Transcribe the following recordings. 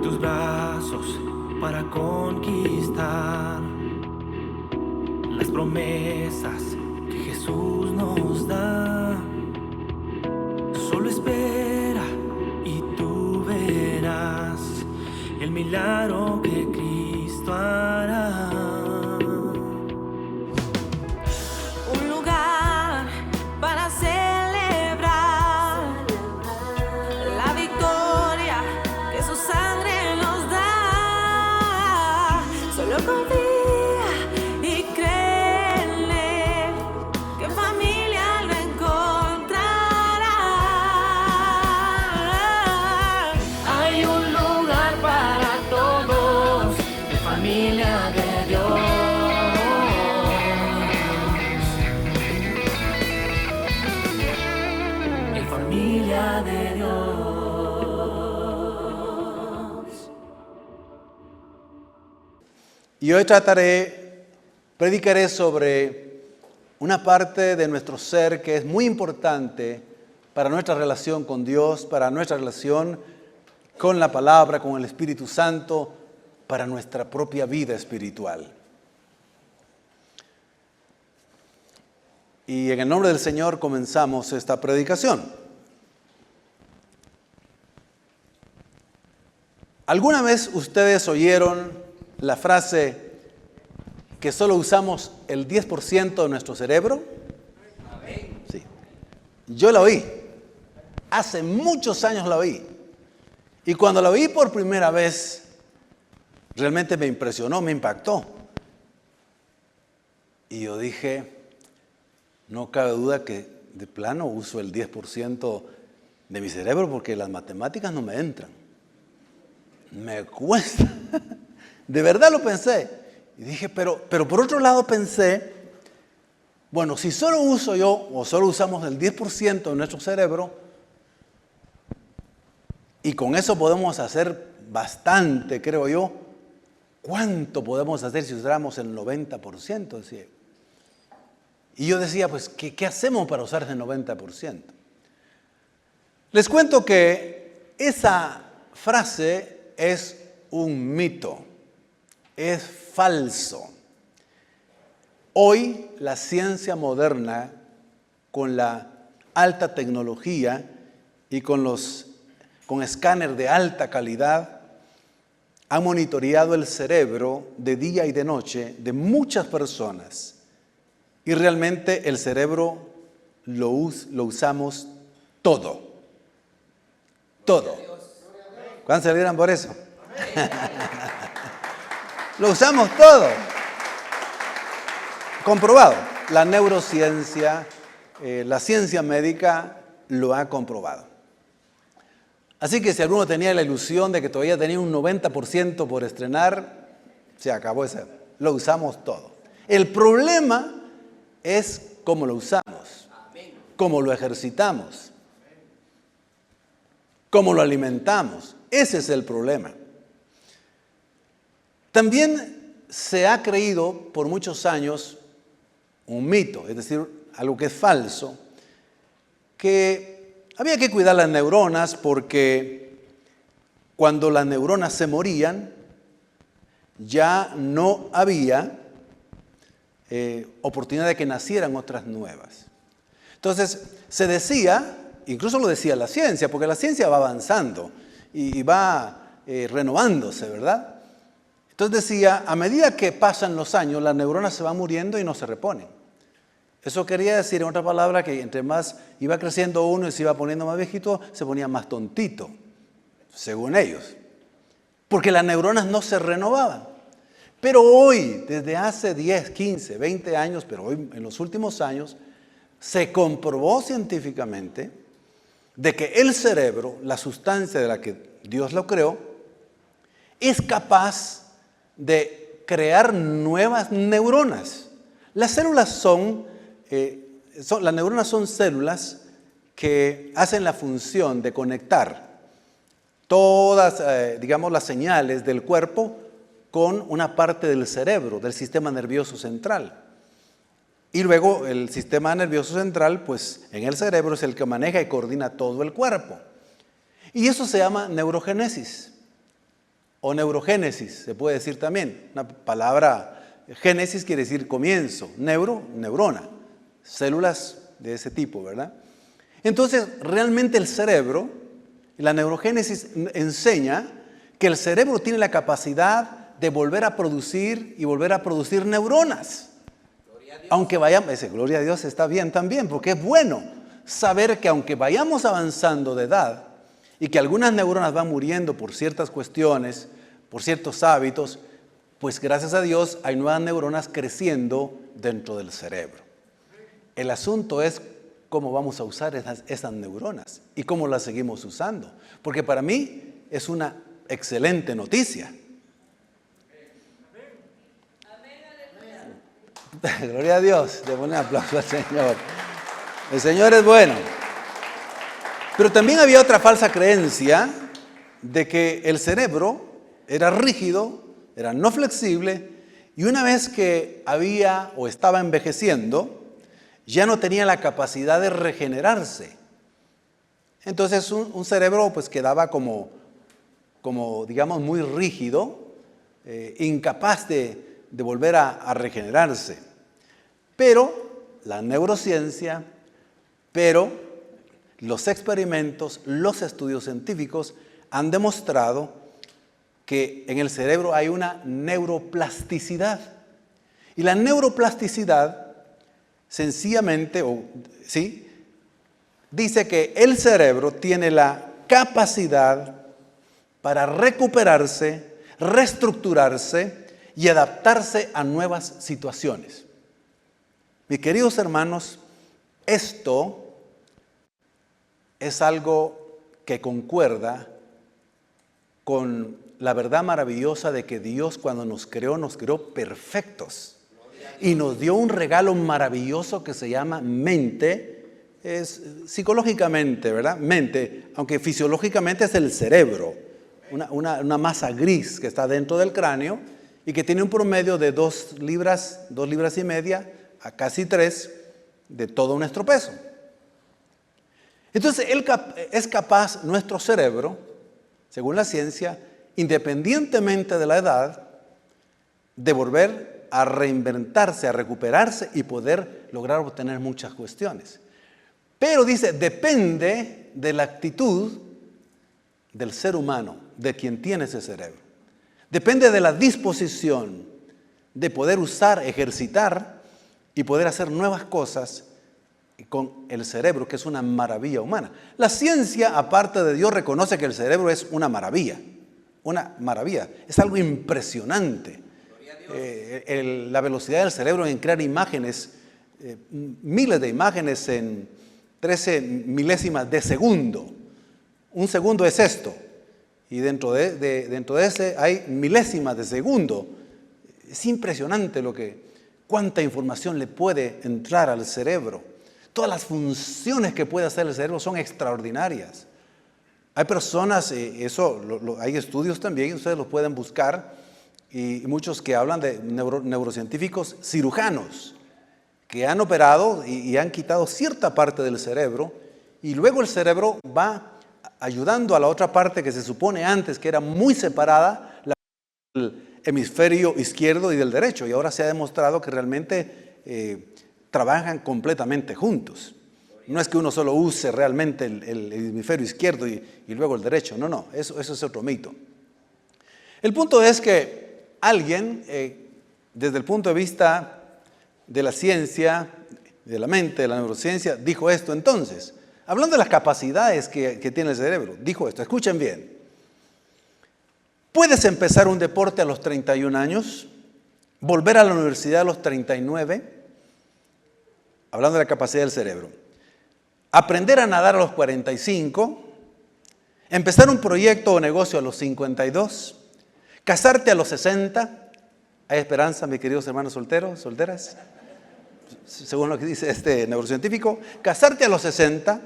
tus brazos para conquistar las promesas que Jesús nos da. Solo espera y tú verás el milagro que Cristo hará. Un lugar para celebrar la victoria que su sangre nos da. Solo confía y créele que en familia lo encontrará. Hay un lugar para todos, de familia de Dios. En familia de Dios. Y hoy predicaré sobre una parte de nuestro ser que es muy importante para nuestra relación con Dios, para nuestra relación con la palabra, con el Espíritu Santo, para nuestra propia vida espiritual. Y en el nombre del Señor comenzamos esta predicación. ¿Alguna vez ustedes oyeron la frase que solo usamos el 10% de nuestro cerebro? Sí. Yo la oí. Hace muchos años la oí. Y cuando la oí por primera vez, realmente me impresionó, me impactó. Y yo dije, no cabe duda que de plano uso el 10% de mi cerebro porque las matemáticas no me entran. Me cuesta. De verdad lo pensé. Y dije, pero por otro lado pensé, bueno, si solo uso yo o solo usamos el 10% de nuestro cerebro, y con eso podemos hacer bastante, creo yo, ¿cuánto podemos hacer si usáramos el 90%? Decía. Y yo decía, pues, ¿qué hacemos para usar ese 90%? Les cuento que esa frase es un mito, es falso. Hoy la ciencia moderna, con la alta tecnología y con escáner de alta calidad, ha monitoreado el cerebro de día y de noche de muchas personas. Y realmente el cerebro lo usamos todo. Todo. ¿Cuántos se alegran por eso? Lo usamos todo. Comprobado. La neurociencia, la ciencia médica lo ha comprobado. Así que si alguno tenía la ilusión de que todavía tenía un 90% por estrenar, se acabó ese. Lo usamos todo. El problema es cómo lo usamos, cómo lo ejercitamos, cómo lo alimentamos. Ese es el problema. También se ha creído por muchos años un mito, es decir, algo que es falso, que había que cuidar las neuronas porque cuando las neuronas se morían, ya no había oportunidad de que nacieran otras nuevas. Entonces, se decía, incluso lo decía la ciencia, porque la ciencia va avanzando y va renovándose, ¿verdad? Entonces decía, a medida que pasan los años, las neuronas se van muriendo y no se reponen. Eso quería decir, en otra palabra, que entre más iba creciendo uno y se iba poniendo más viejito, se ponía más tontito, según ellos. Porque las neuronas no se renovaban. Pero hoy, desde hace 10, 15, 20 años, pero hoy en los últimos años, se comprobó científicamente de que el cerebro, la sustancia de la que Dios lo creó, es capaz de crear nuevas neuronas. Las neuronas son células que hacen la función de conectar todas, las señales del cuerpo con una parte del cerebro, del sistema nervioso central. Y luego el sistema nervioso central, pues en el cerebro es el que maneja y coordina todo el cuerpo. Y eso se llama neurogénesis. o neurogénesis, se puede decir también. Una palabra, génesis quiere decir comienzo, neurona, células de ese tipo, ¿verdad? Entonces, realmente el cerebro, la neurogénesis enseña que el cerebro tiene la capacidad de volver a producir y volver a producir neuronas. Aunque vayamos, gloria a Dios, está bien también, porque es bueno saber que aunque vayamos avanzando de edad y que algunas neuronas van muriendo por ciertas cuestiones, por ciertos hábitos, pues gracias a Dios hay nuevas neuronas creciendo dentro del cerebro. El asunto es cómo vamos a usar esas neuronas y cómo las seguimos usando, porque para mí es una excelente noticia. Gloria a Dios, le pone un aplauso al Señor. El Señor es bueno. Pero también había otra falsa creencia de que el cerebro era rígido, era no flexible, y una vez que había o estaba envejeciendo, ya no tenía la capacidad de regenerarse. Entonces un cerebro pues quedaba como digamos muy rígido, incapaz de volver a regenerarse. Pero la neurociencia, pero los experimentos, los estudios científicos han demostrado que en el cerebro hay una neuroplasticidad. Y la neuroplasticidad sencillamente, dice que el cerebro tiene la capacidad para recuperarse, reestructurarse y adaptarse a nuevas situaciones. Mis queridos hermanos, esto es algo que concuerda con la verdad maravillosa de que Dios cuando nos creó perfectos. Y nos dio un regalo maravilloso que se llama mente, es psicológicamente, ¿verdad? Mente, aunque fisiológicamente es el cerebro, una masa gris que está dentro del cráneo y que tiene un promedio de 2 libras y media a casi 3 de todo nuestro peso. Entonces, es capaz nuestro cerebro, según la ciencia, independientemente de la edad, de volver a reinventarse, a recuperarse y poder lograr obtener muchas cuestiones. Pero dice, depende de la actitud del ser humano, de quien tiene ese cerebro. Depende de la disposición de poder usar, ejercitar y poder hacer nuevas cosas con el cerebro, que es una maravilla humana. La ciencia, aparte de Dios, reconoce que el cerebro es una maravilla, es algo impresionante. La velocidad del cerebro en crear imágenes, miles de imágenes en 13 milésimas de segundo. Un segundo es esto, y dentro de ese hay milésimas de segundo. Es impresionante cuánta información le puede entrar al cerebro. Todas las funciones que puede hacer el cerebro son extraordinarias. Hay personas, hay estudios también, ustedes los pueden buscar, y muchos que hablan de neurocientíficos cirujanos que han operado y han quitado cierta parte del cerebro, y luego el cerebro va ayudando a la otra parte que se supone antes que era muy separada, el hemisferio izquierdo y del derecho, y ahora se ha demostrado que realmente trabajan completamente juntos. No es que uno solo use realmente el hemisferio izquierdo y luego el derecho, no, eso es otro mito. El punto es que alguien, desde el punto de vista de la ciencia, de la mente, de la neurociencia, dijo esto entonces. Hablando de las capacidades que tiene el cerebro, dijo esto, escuchen bien. Puedes empezar un deporte a los 31 años, volver a la universidad a los 39, hablando de la capacidad del cerebro, aprender a nadar a los 45, empezar un proyecto o negocio a los 52, casarte a los 60, ¿hay esperanza, mis queridos hermanos solteros, solteras? Según lo que dice este neurocientífico, casarte a los 60,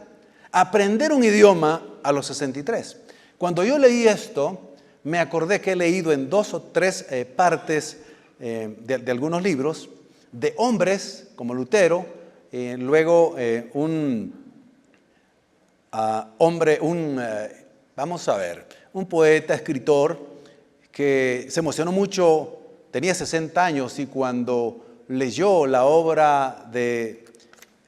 aprender un idioma a los 63. Cuando yo leí esto, me acordé que he leído en 2 o 3 partes de algunos libros de hombres como Lutero, luego un poeta, escritor, que se emocionó mucho, tenía 60 años, y cuando leyó la obra de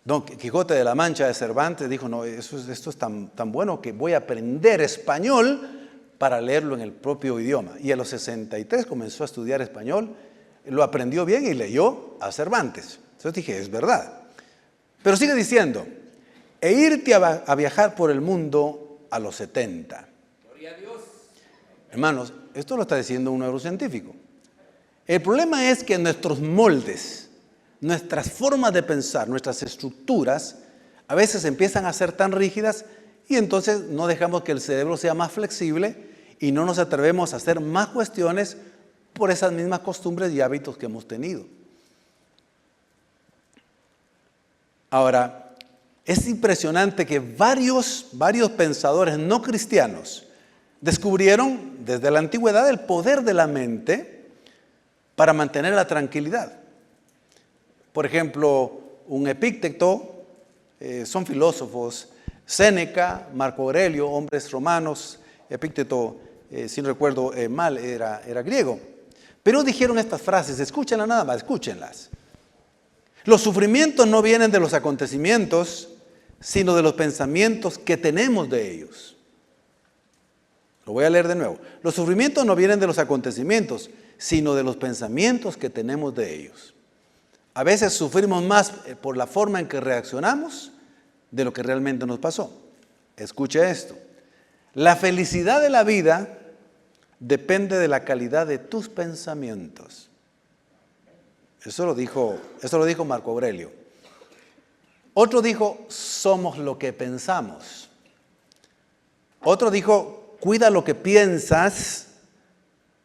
Don Quijote de la Mancha de Cervantes, dijo, no, esto es tan bueno que voy a aprender español para leerlo en el propio idioma. Y a los 63 comenzó a estudiar español, lo aprendió bien y leyó a Cervantes. Entonces dije, es verdad. Pero sigue diciendo, e irte a viajar por el mundo a los 70. Gloria a Dios. Hermanos, esto lo está diciendo un neurocientífico. El problema es que nuestros moldes, nuestras formas de pensar, nuestras estructuras, a veces empiezan a ser tan rígidas y entonces no dejamos que el cerebro sea más flexible y no nos atrevemos a hacer más cuestiones por esas mismas costumbres y hábitos que hemos tenido. Ahora, es impresionante que varios pensadores no cristianos descubrieron desde la antigüedad el poder de la mente para mantener la tranquilidad. Por ejemplo, un Epicteto, son filósofos, Séneca, Marco Aurelio, hombres romanos. Epicteto, si no recuerdo mal, era griego. Pero dijeron estas frases, escúchenlas nada más, escúchenlas. Los sufrimientos no vienen de los acontecimientos, sino de los pensamientos que tenemos de ellos. Lo voy a leer de nuevo. Los sufrimientos no vienen de los acontecimientos, sino de los pensamientos que tenemos de ellos. A veces sufrimos más por la forma en que reaccionamos de lo que realmente nos pasó. Escuche esto. La felicidad de la vida depende de la calidad de tus pensamientos. Eso lo dijo Marco Aurelio. Otro dijo, somos lo que pensamos. Otro dijo, cuida lo que piensas,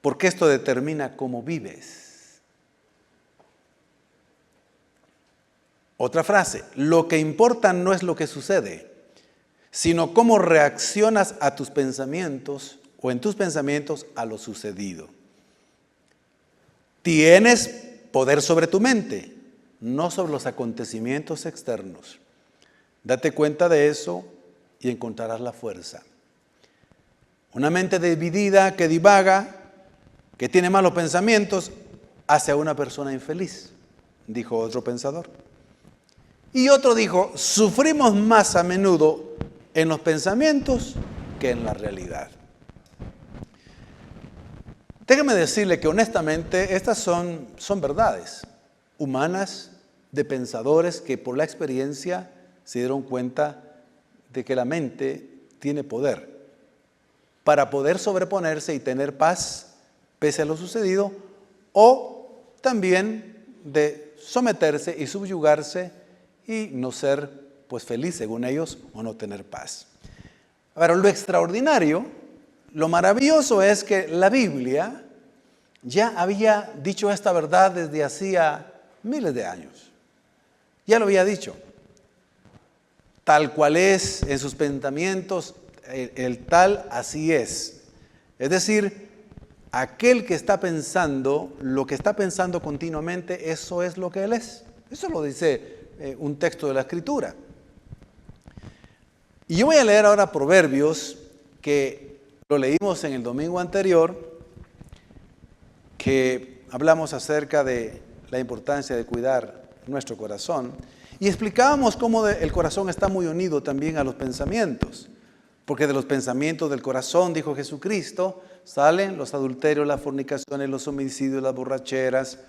porque esto determina cómo vives. Otra frase, lo que importa no es lo que sucede, sino cómo reaccionas a tus pensamientos o en tus pensamientos a lo sucedido. Tienes poder sobre tu mente, no sobre los acontecimientos externos. Date cuenta de eso y encontrarás la fuerza. Una mente dividida que divaga, que tiene malos pensamientos, hace a una persona infeliz, dijo otro pensador. Y otro dijo, sufrimos más a menudo en los pensamientos que en la realidad. Déjeme decirle que honestamente estas son verdades humanas de pensadores que por la experiencia se dieron cuenta de que la mente tiene poder para poder sobreponerse y tener paz pese a lo sucedido, o también de someterse y subyugarse y no ser pues feliz según ellos o no tener paz. Ahora, lo extraordinario, lo maravilloso es que la Biblia ya había dicho esta verdad desde hacía miles de años. Ya lo había dicho. Tal cual es en sus pensamientos, el tal así es. Es decir, aquel que está pensando, lo que está pensando continuamente, eso es lo que él es. Eso lo dice un texto de la Escritura. Y yo voy a leer ahora Proverbios, que lo leímos en el domingo anterior, que hablamos acerca de la importancia de cuidar nuestro corazón, y explicábamos cómo el corazón está muy unido también a los pensamientos, porque de los pensamientos del corazón, dijo Jesucristo, salen los adulterios, las fornicaciones, los homicidios, las borracheras,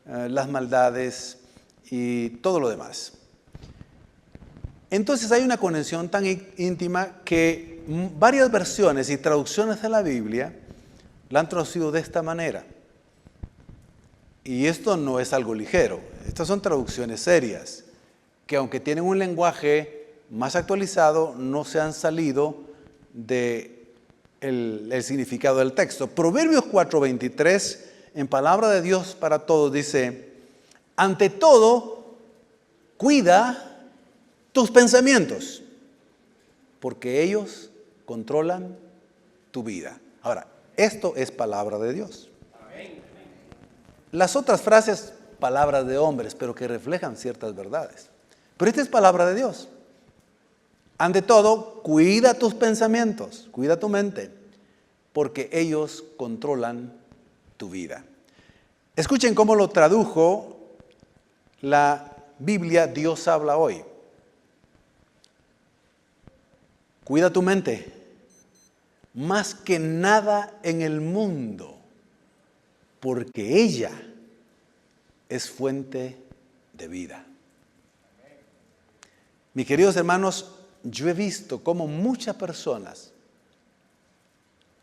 las maldades y todo lo demás. Entonces hay una conexión tan íntima que varias versiones y traducciones de la Biblia la han traducido de esta manera. Y esto no es algo ligero, estas son traducciones serias, que aunque tienen un lenguaje más actualizado, no se han salido del significado del texto. Proverbios 4:23, en palabra de Dios para todos, dice, ante todo, cuida tus pensamientos, porque ellos controlan tu vida. Ahora, esto es palabra de Dios. Las otras frases, palabras de hombres, pero que reflejan ciertas verdades. Pero esta es palabra de Dios. Ante todo, cuida tus pensamientos, cuida tu mente, porque ellos controlan tu vida. Escuchen cómo lo tradujo la Biblia Dios habla hoy. Cuida tu mente más que nada en el mundo, porque ella es fuente de vida. Mis queridos hermanos, yo he visto cómo muchas personas,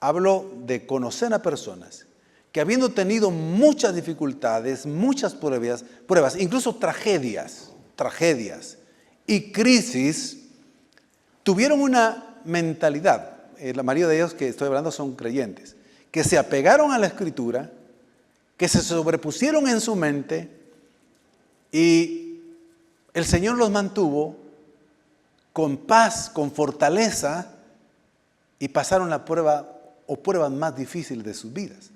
hablo de conocer a personas, que habiendo tenido muchas dificultades, muchas pruebas, incluso tragedias y crisis, tuvieron una mentalidad, la mayoría de ellos que estoy hablando son creyentes, que se apegaron a la Escritura, que se sobrepusieron en su mente y el Señor los mantuvo con paz, con fortaleza y pasaron la prueba o pruebas más difíciles de sus vidas.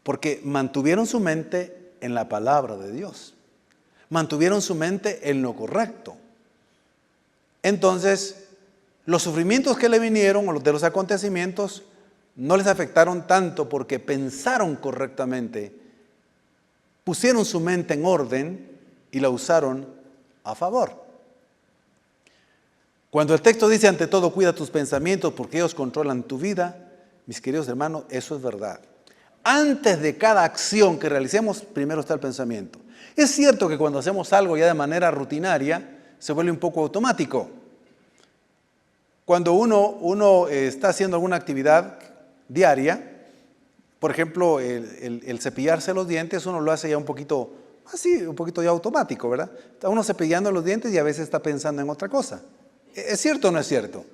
Porque mantuvieron su mente en la palabra de Dios. Mantuvieron su mente en lo correcto. Entonces, los sufrimientos que le vinieron o de los acontecimientos no les afectaron tanto porque pensaron correctamente, pusieron su mente en orden y la usaron a favor. Cuando el texto dice, ante todo, cuida tus pensamientos porque ellos controlan tu vida, mis queridos hermanos, eso es verdad. Antes de cada acción que realicemos, primero está el pensamiento. Es cierto que cuando hacemos algo ya de manera rutinaria, se vuelve un poco automático. Cuando uno está haciendo alguna actividad diaria, por ejemplo, el cepillarse los dientes, uno lo hace ya un poquito ya automático, ¿verdad? Está uno cepillando los dientes y a veces está pensando en otra cosa. ¿Es cierto o no es cierto?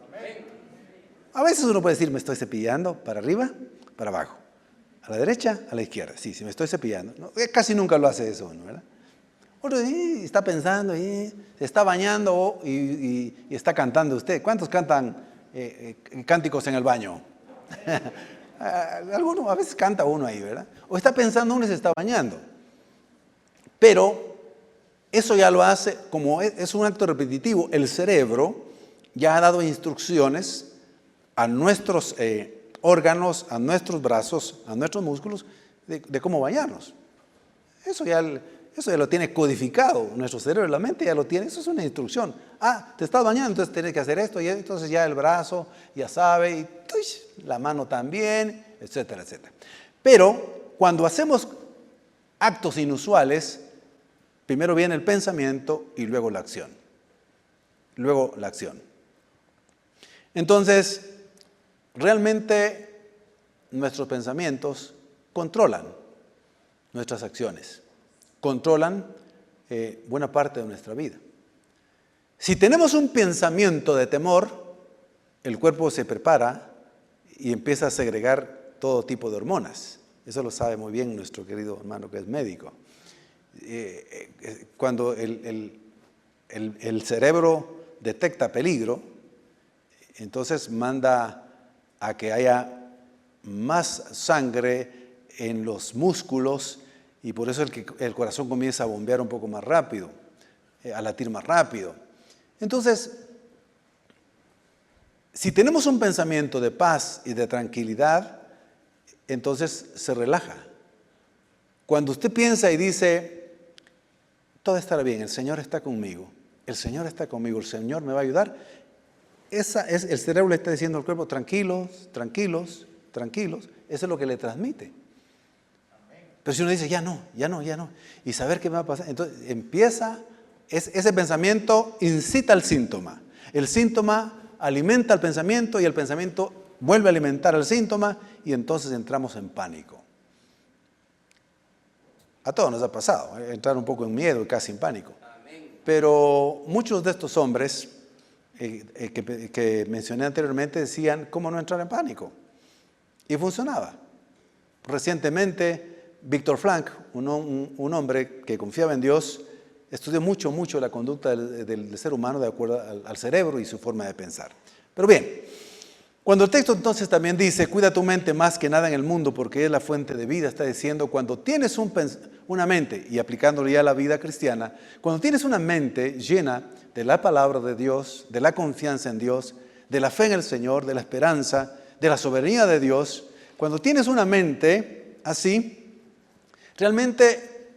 A veces uno puede decir, me estoy cepillando para arriba, para abajo. A la derecha, a la izquierda. Sí, me estoy cepillando. No, casi nunca lo hace eso uno, ¿verdad? Otro está pensando, se está bañando y está cantando usted. ¿Cuántos cantan cánticos en el baño? A veces canta uno ahí, ¿verdad? O está pensando uno y se está bañando. Pero eso ya lo hace, como es un acto repetitivo, el cerebro ya ha dado instrucciones a nuestros órganos, a nuestros brazos, a nuestros músculos, de cómo bañarnos. Eso ya lo tiene codificado nuestro cerebro, la mente ya lo tiene, eso es una instrucción. Te estás bañando, entonces tienes que hacer esto, y entonces ya el brazo ya sabe, y la mano también, etcétera, etcétera. Pero cuando hacemos actos inusuales, primero viene el pensamiento y luego la acción. Entonces, realmente nuestros pensamientos controlan nuestras acciones, controlan buena parte de nuestra vida. Si tenemos un pensamiento de temor, el cuerpo se prepara y empieza a segregar todo tipo de hormonas. Eso lo sabe muy bien nuestro querido hermano que es médico. Cuando el cerebro detecta peligro, entonces manda a que haya más sangre en los músculos y por eso el corazón comienza a bombear un poco más rápido, a latir más rápido. Entonces, si tenemos un pensamiento de paz y de tranquilidad, entonces se relaja. Cuando usted piensa y dice, todo estará bien, el Señor está conmigo, el Señor me va a ayudar, el cerebro le está diciendo al cuerpo, tranquilos, eso es lo que le transmite. Pero si uno dice, ya no, y saber qué me va a pasar, entonces ese pensamiento incita al síntoma. El síntoma alimenta al pensamiento y el pensamiento vuelve a alimentar al síntoma y entonces entramos en pánico. A todos nos ha pasado, entrar un poco en miedo y casi en pánico. Pero muchos de estos hombres que mencioné anteriormente decían cómo no entrar en pánico. Y funcionaba. Recientemente, Víctor Frank, un hombre que confiaba en Dios, estudió mucho la conducta del ser humano de acuerdo al cerebro y su forma de pensar. Pero bien, cuando el texto entonces también dice, cuida tu mente más que nada en el mundo porque es la fuente de vida, está diciendo, cuando tienes una mente, y aplicándolo ya a la vida cristiana, cuando tienes una mente llena de la palabra de Dios, de la confianza en Dios, de la fe en el Señor, de la esperanza, de la soberanía de Dios, cuando tienes una mente así, realmente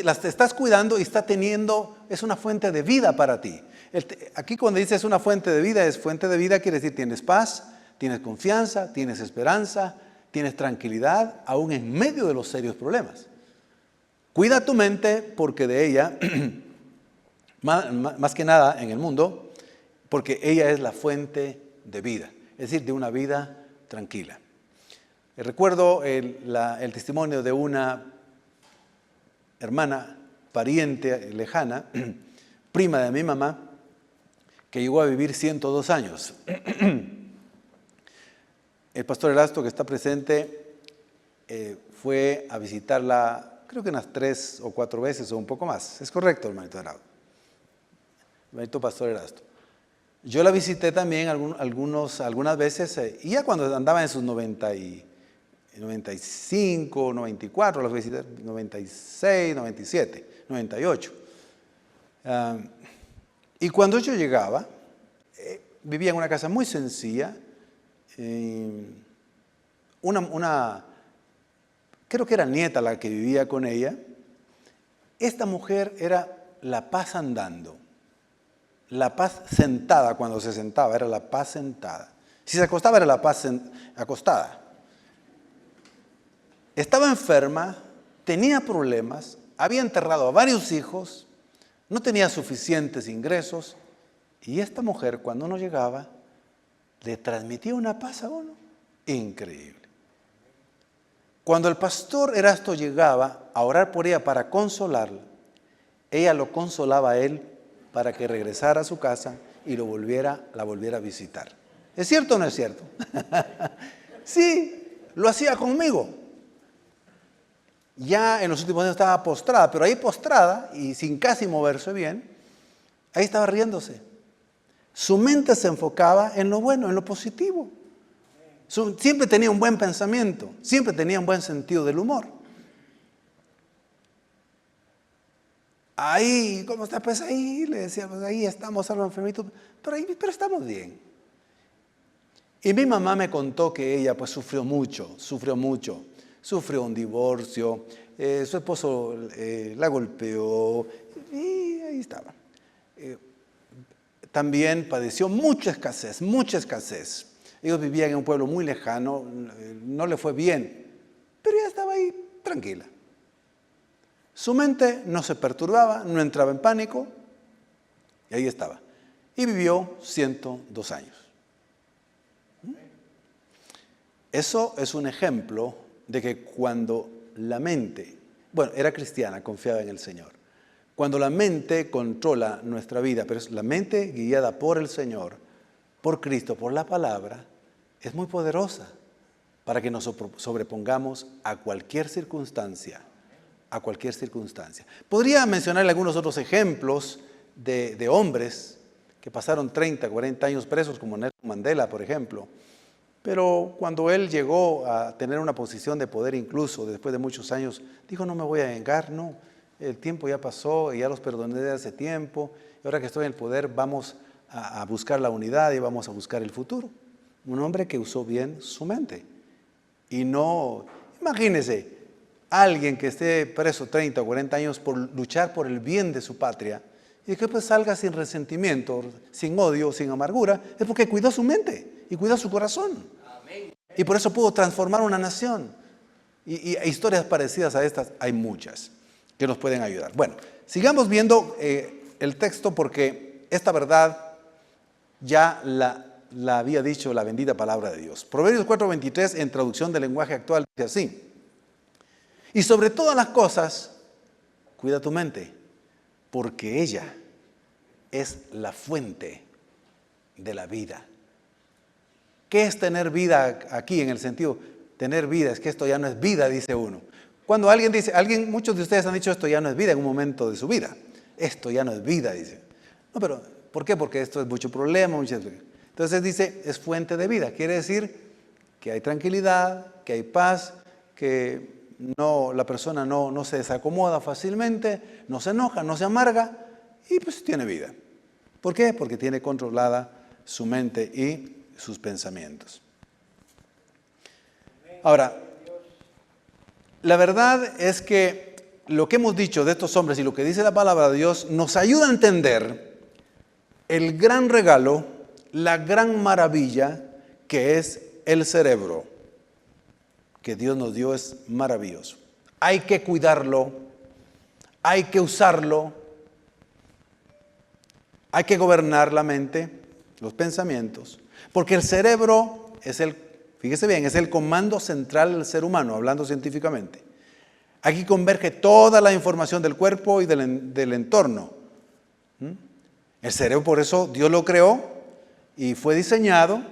las estás cuidando y es una fuente de vida para ti. Aquí cuando dice es una fuente de vida quiere decir tienes paz, tienes confianza, tienes esperanza, tienes tranquilidad, aún en medio de los serios problemas. Cuida tu mente porque de ella, más que nada en el mundo, porque ella es la fuente de vida, es decir, de una vida tranquila. Recuerdo el testimonio de una hermana, pariente lejana, prima de mi mamá, que llegó a vivir 102 años. El pastor Erasto, que está presente, fue a visitarla, creo que unas 3 o 4 veces o un poco más. Es correcto, hermanito Erasto. Hermanito pastor Erasto. Yo la visité también algunas veces, y ya cuando andaba en sus 95, 94, las visité, 96, 97, 98. Y cuando yo llegaba, vivía en una casa muy sencilla, creo que era nieta la que vivía con ella. Esta mujer era la paz andando, la paz sentada cuando se sentaba, era la paz sentada. Si se acostaba era la paz acostada. Estaba enferma, tenía problemas, había enterrado a varios hijos, no tenía suficientes ingresos, y esta mujer cuando uno llegaba le transmitía una paz a uno increíble. Cuando el pastor Erasto llegaba a orar por ella para consolarla, ella lo consolaba a él para que regresara a su casa y la volviera a visitar. ¿Es cierto o no es cierto? Sí, lo hacía conmigo. Ya en los últimos años estaba postrada, pero ahí postrada y sin casi moverse bien, ahí estaba riéndose. Su mente se enfocaba en lo bueno, en lo positivo. Siempre tenía un buen pensamiento, siempre tenía un buen sentido del humor. Ahí, ¿cómo está? Pues ahí, le decía, pues ahí estamos algo enfermitos, pero estamos bien. Y mi mamá me contó que ella pues sufrió mucho. Sufrió un divorcio, su esposo la golpeó y ahí estaba. También padeció mucha escasez. Ellos vivían en un pueblo muy lejano, no le fue bien, pero ella estaba ahí tranquila. Su mente no se perturbaba, no entraba en pánico, y ahí estaba. Y vivió 102 años. Eso es un ejemplo de que cuando la mente, era cristiana, confiaba en el Señor. Cuando la mente controla nuestra vida, pero es la mente guiada por el Señor, por Cristo, por la palabra, es muy poderosa para que nos sobrepongamos a cualquier circunstancia. Podría mencionarle algunos otros ejemplos de hombres que pasaron 30, 40 años presos, como Nelson Mandela, por ejemplo. Pero cuando él llegó a tener una posición de poder, incluso después de muchos años, dijo, no me voy a vengar, no, el tiempo ya pasó y ya los perdoné de hace tiempo, y ahora que estoy en el poder vamos a buscar la unidad y vamos a buscar el futuro. Un hombre que usó bien su mente. Y no, imagínese, alguien que esté preso 30 o 40 años por luchar por el bien de su patria, y que pues salga sin resentimiento, sin odio, sin amargura, es porque cuidó su mente y cuidó su corazón. Amén. Y por eso pudo transformar una nación. Y historias parecidas a estas hay muchas que nos pueden ayudar. Bueno, sigamos viendo el texto porque esta verdad ya la había dicho la bendita palabra de Dios. Proverbios 4:23 en traducción del lenguaje actual dice así. Y sobre todas las cosas, cuida tu mente, porque ella es la fuente de la vida. ¿Qué es tener vida aquí en el sentido? Tener vida, es que esto ya no es vida, dice uno. Cuando alguien dice, muchos de ustedes han dicho esto ya no es vida en un momento de su vida. Esto ya no es vida, dice. No, pero ¿por qué? Porque esto es mucho problema. Entonces dice, es fuente de vida. Quiere decir que hay tranquilidad, que hay paz, que la persona no se desacomoda fácilmente, no se enoja, no se amarga y pues tiene vida. ¿Por qué? Porque tiene controlada su mente y sus pensamientos. Ahora, la verdad es que lo que hemos dicho de estos hombres y lo que dice la palabra de Dios nos ayuda a entender el gran regalo, la gran maravilla que es el cerebro que Dios nos dio. Es maravilloso. Hay que cuidarlo, hay que usarlo, hay que gobernar la mente, los pensamientos, porque el cerebro es fíjese bien, es el comando central del ser humano, hablando científicamente. Aquí converge toda la información del cuerpo y del entorno. El cerebro, por eso Dios lo creó y fue diseñado,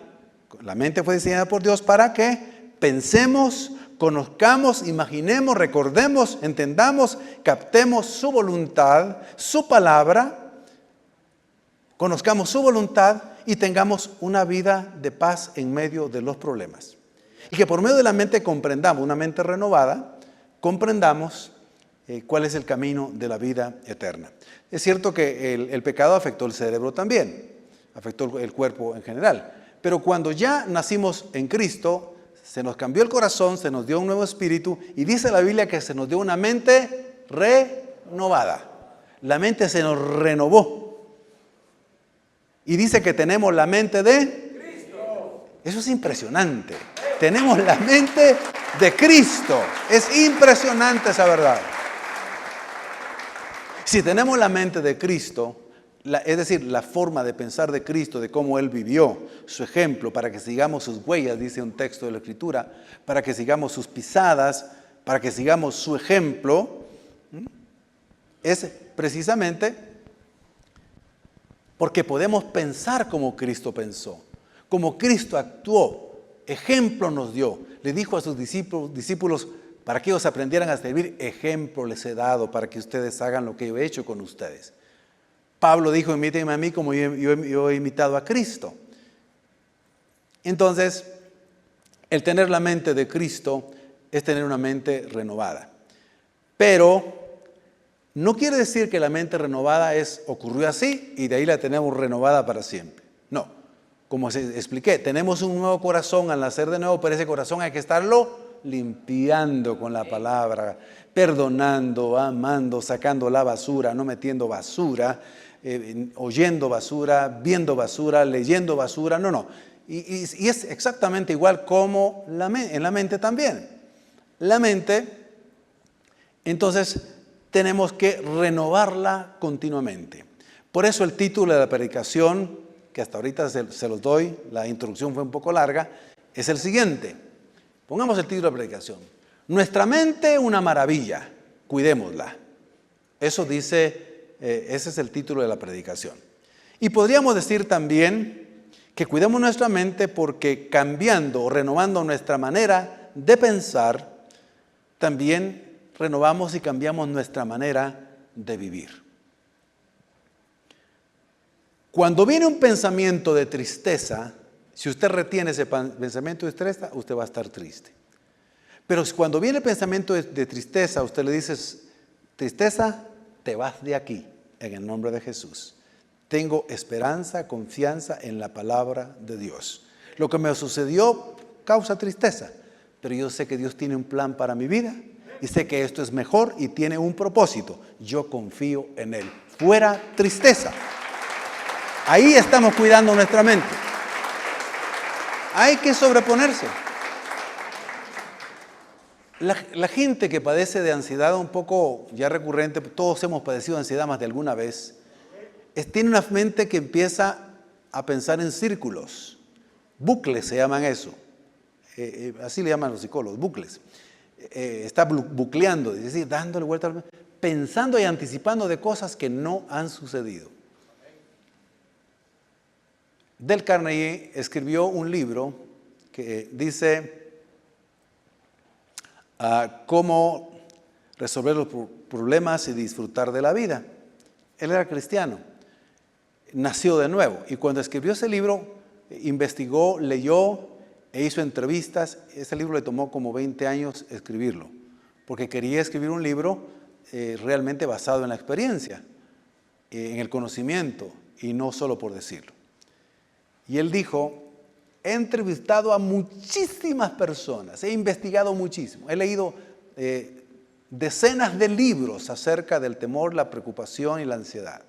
la mente fue diseñada por Dios para que pensemos, conozcamos, imaginemos, recordemos, entendamos, captemos su voluntad, su palabra, conozcamos su voluntad y tengamos una vida de paz en medio de los problemas. Y que por medio de la mente comprendamos, una mente renovada, comprendamos cuál es el camino de la vida eterna. Es cierto que el pecado afectó el cerebro también, afectó el cuerpo en general, pero cuando ya nacimos en Cristo, se nos cambió el corazón, se nos dio un nuevo espíritu y dice la Biblia que se nos dio una mente renovada. La mente se nos renovó. Y dice que tenemos la mente de Cristo. Eso es impresionante. Tenemos la mente de Cristo. Es impresionante esa verdad. Si tenemos la mente de Cristo, es decir, la forma de pensar de Cristo, de cómo Él vivió, su ejemplo, para que sigamos sus huellas, dice un texto de la Escritura, para que sigamos sus pisadas, para que sigamos su ejemplo, es precisamente porque podemos pensar como Cristo pensó, como Cristo actuó, ejemplo nos dio. Le dijo a sus discípulos, para que ellos aprendieran a servir, ejemplo les he dado para que ustedes hagan lo que yo he hecho con ustedes. Pablo dijo, imítenme a mí como yo he imitado a Cristo. Entonces, el tener la mente de Cristo es tener una mente renovada. Pero no quiere decir que la mente renovada ocurrió así y de ahí la tenemos renovada para siempre. No, como expliqué, tenemos un nuevo corazón al nacer de nuevo, pero ese corazón hay que estarlo limpiando con la palabra, perdonando, amando, sacando la basura, no metiendo basura, oyendo basura, viendo basura, leyendo basura, no. Y es exactamente igual como en la mente también. La mente, entonces, tenemos que renovarla continuamente. Por eso el título de la predicación, que hasta ahorita se los doy, la introducción fue un poco larga, es el siguiente. Pongamos el título de la predicación. Nuestra mente, una maravilla, cuidémosla. Eso dice, ese es el título de la predicación. Y podríamos decir también que cuidemos nuestra mente porque cambiando o renovando nuestra manera de pensar, también renovamos y cambiamos nuestra manera de vivir. Cuando viene un pensamiento de tristeza, si usted retiene ese pensamiento de tristeza, usted va a estar triste. Pero cuando viene el pensamiento de tristeza, usted le dice, tristeza, te vas de aquí, en el nombre de Jesús. Tengo esperanza, confianza en la palabra de Dios. Lo que me sucedió causa tristeza, pero yo sé que Dios tiene un plan para mi vida y sé que esto es mejor y tiene un propósito. Yo confío en Él. Fuera tristeza. Ahí estamos cuidando nuestra mente. Hay que sobreponerse. La gente que padece de ansiedad un poco ya recurrente, todos hemos padecido ansiedad más de alguna vez, tiene una mente que empieza a pensar en círculos. Bucles se llaman eso. Así le llaman los psicólogos, bucles. Está bucleando, es decir, dándole vuelta, pensando y anticipando de cosas que no han sucedido. Dale Carnegie escribió un libro que dice cómo resolver los problemas y disfrutar de la vida. Él era cristiano, nació de nuevo y cuando escribió ese libro investigó, leyó e hizo entrevistas. Ese libro le tomó como 20 años escribirlo porque quería escribir un libro realmente basado en la experiencia, en el conocimiento y no solo por decirlo. Y él dijo, he entrevistado a muchísimas personas, he investigado muchísimo, he leído decenas de libros acerca del temor, la preocupación y la ansiedad.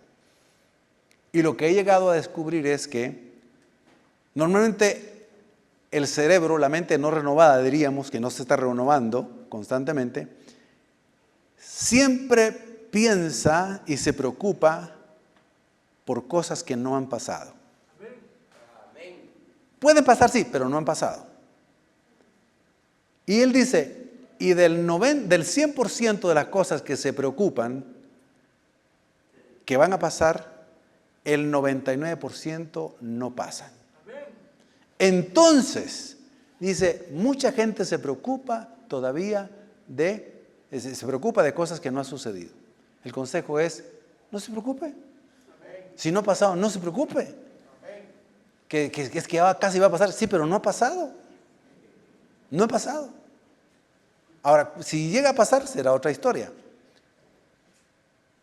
Y lo que he llegado a descubrir es que normalmente el cerebro, la mente no renovada, diríamos que no se está renovando constantemente, siempre piensa y se preocupa por cosas que no han pasado. Pueden pasar, sí, pero no han pasado. Y él dice, y del 100% de las cosas que se preocupan, que van a pasar, el 99% no pasan. Entonces, dice, mucha gente se preocupa todavía se preocupa de cosas que no han sucedido. El consejo es, no se preocupe. Si no ha pasado, no se preocupe. Que es que casi va a pasar, sí, pero no ha pasado. No ha pasado. Ahora, si llega a pasar, será otra historia.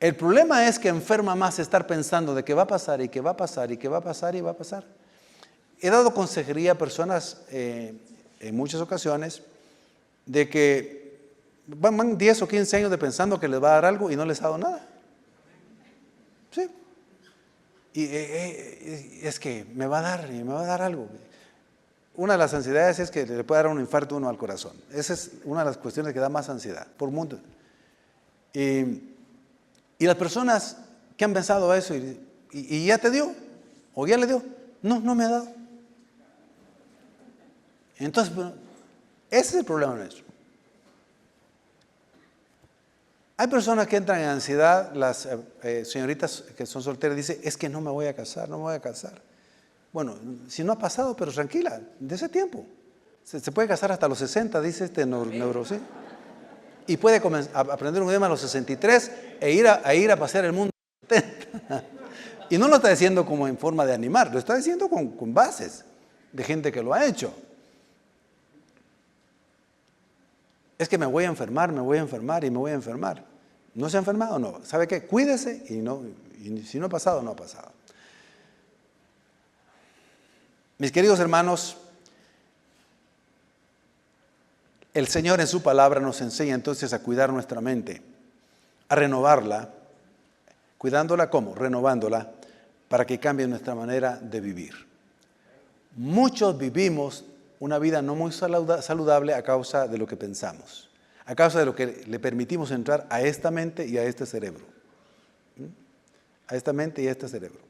El problema es que enferma más estar pensando de que va a pasar y que va a pasar y que va a pasar y va a pasar. He dado consejería a personas en muchas ocasiones de que van 10 o 15 años de pensando que les va a dar algo y no les ha dado nada. Sí. Y es que me va a dar algo. Una de las ansiedades es que le puede dar un infarto uno al corazón. Esa es una de las cuestiones que da más ansiedad por mundo. Y las personas que han pensado eso y ya te dio, o ya le dio, no me ha dado. Entonces, ese es el problema nuestro. Hay personas que entran en ansiedad, las señoritas que son solteras dicen, es que no me voy a casar, no me voy a casar. Bueno, si no ha pasado, pero tranquila, de ese tiempo. Se puede casar hasta los 60, dice este neurocin. Y puede aprender un idioma a los 63 e ir a pasear el mundo a los 70. Y no lo está diciendo como en forma de animar, lo está diciendo con bases de gente que lo ha hecho. Es que me voy a enfermar y me voy a enfermar. ¿No se ha enfermado? No. ¿Sabe qué? Cuídese y si no ha pasado, no ha pasado. Mis queridos hermanos, el Señor en su palabra nos enseña entonces a cuidar nuestra mente, a renovarla. ¿Cuidándola cómo? Renovándola para que cambie nuestra manera de vivir. Muchos vivimos una vida no muy saludable a causa de lo que pensamos, a causa de lo que le permitimos entrar a esta mente y a este cerebro. A esta mente y a este cerebro.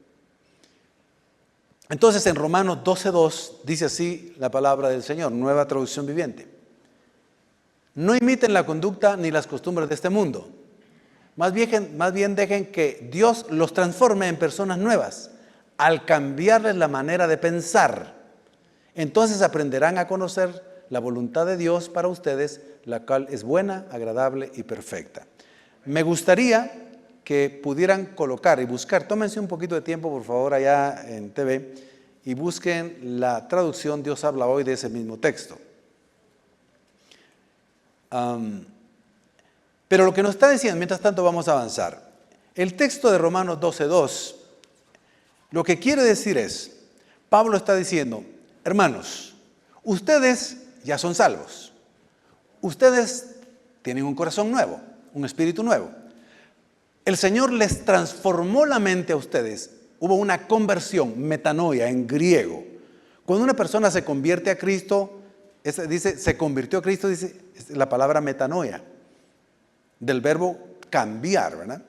Entonces en Romanos 12:2 dice así la palabra del Señor, nueva traducción viviente. No imiten la conducta ni las costumbres de este mundo. Más bien dejen que Dios los transforme en personas nuevas al cambiarles la manera de pensar. Entonces aprenderán a conocer la voluntad de Dios para ustedes, la cual es buena, agradable y perfecta. Me gustaría que pudieran colocar y buscar, tómense un poquito de tiempo por favor allá en TV y busquen la traducción Dios habla hoy de ese mismo texto. Pero lo que nos está diciendo, mientras tanto vamos a avanzar. El texto de Romanos 12:2, lo que quiere decir es, Pablo está diciendo, hermanos, ustedes ya son salvos. Ustedes tienen un corazón nuevo, un espíritu nuevo. El Señor les transformó la mente a ustedes. Hubo una conversión, metanoia en griego. Cuando una persona se convierte a Cristo, dice, se convirtió a Cristo, dice la palabra metanoia, del verbo cambiar, ¿verdad?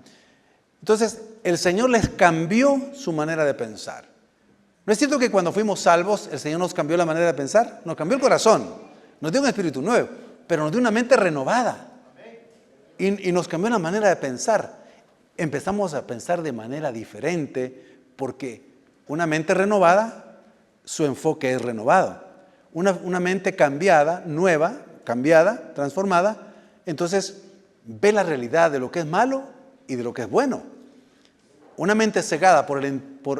Entonces, el Señor les cambió su manera de pensar. ¿No es cierto que cuando fuimos salvos, el Señor nos cambió la manera de pensar? Nos cambió el corazón, nos dio un espíritu nuevo, pero nos dio una mente renovada. Y nos cambió la manera de pensar. Empezamos a pensar de manera diferente, porque una mente renovada, su enfoque es renovado. Una mente cambiada, nueva, cambiada, transformada, entonces ve la realidad de lo que es malo y de lo que es bueno. Una mente cegada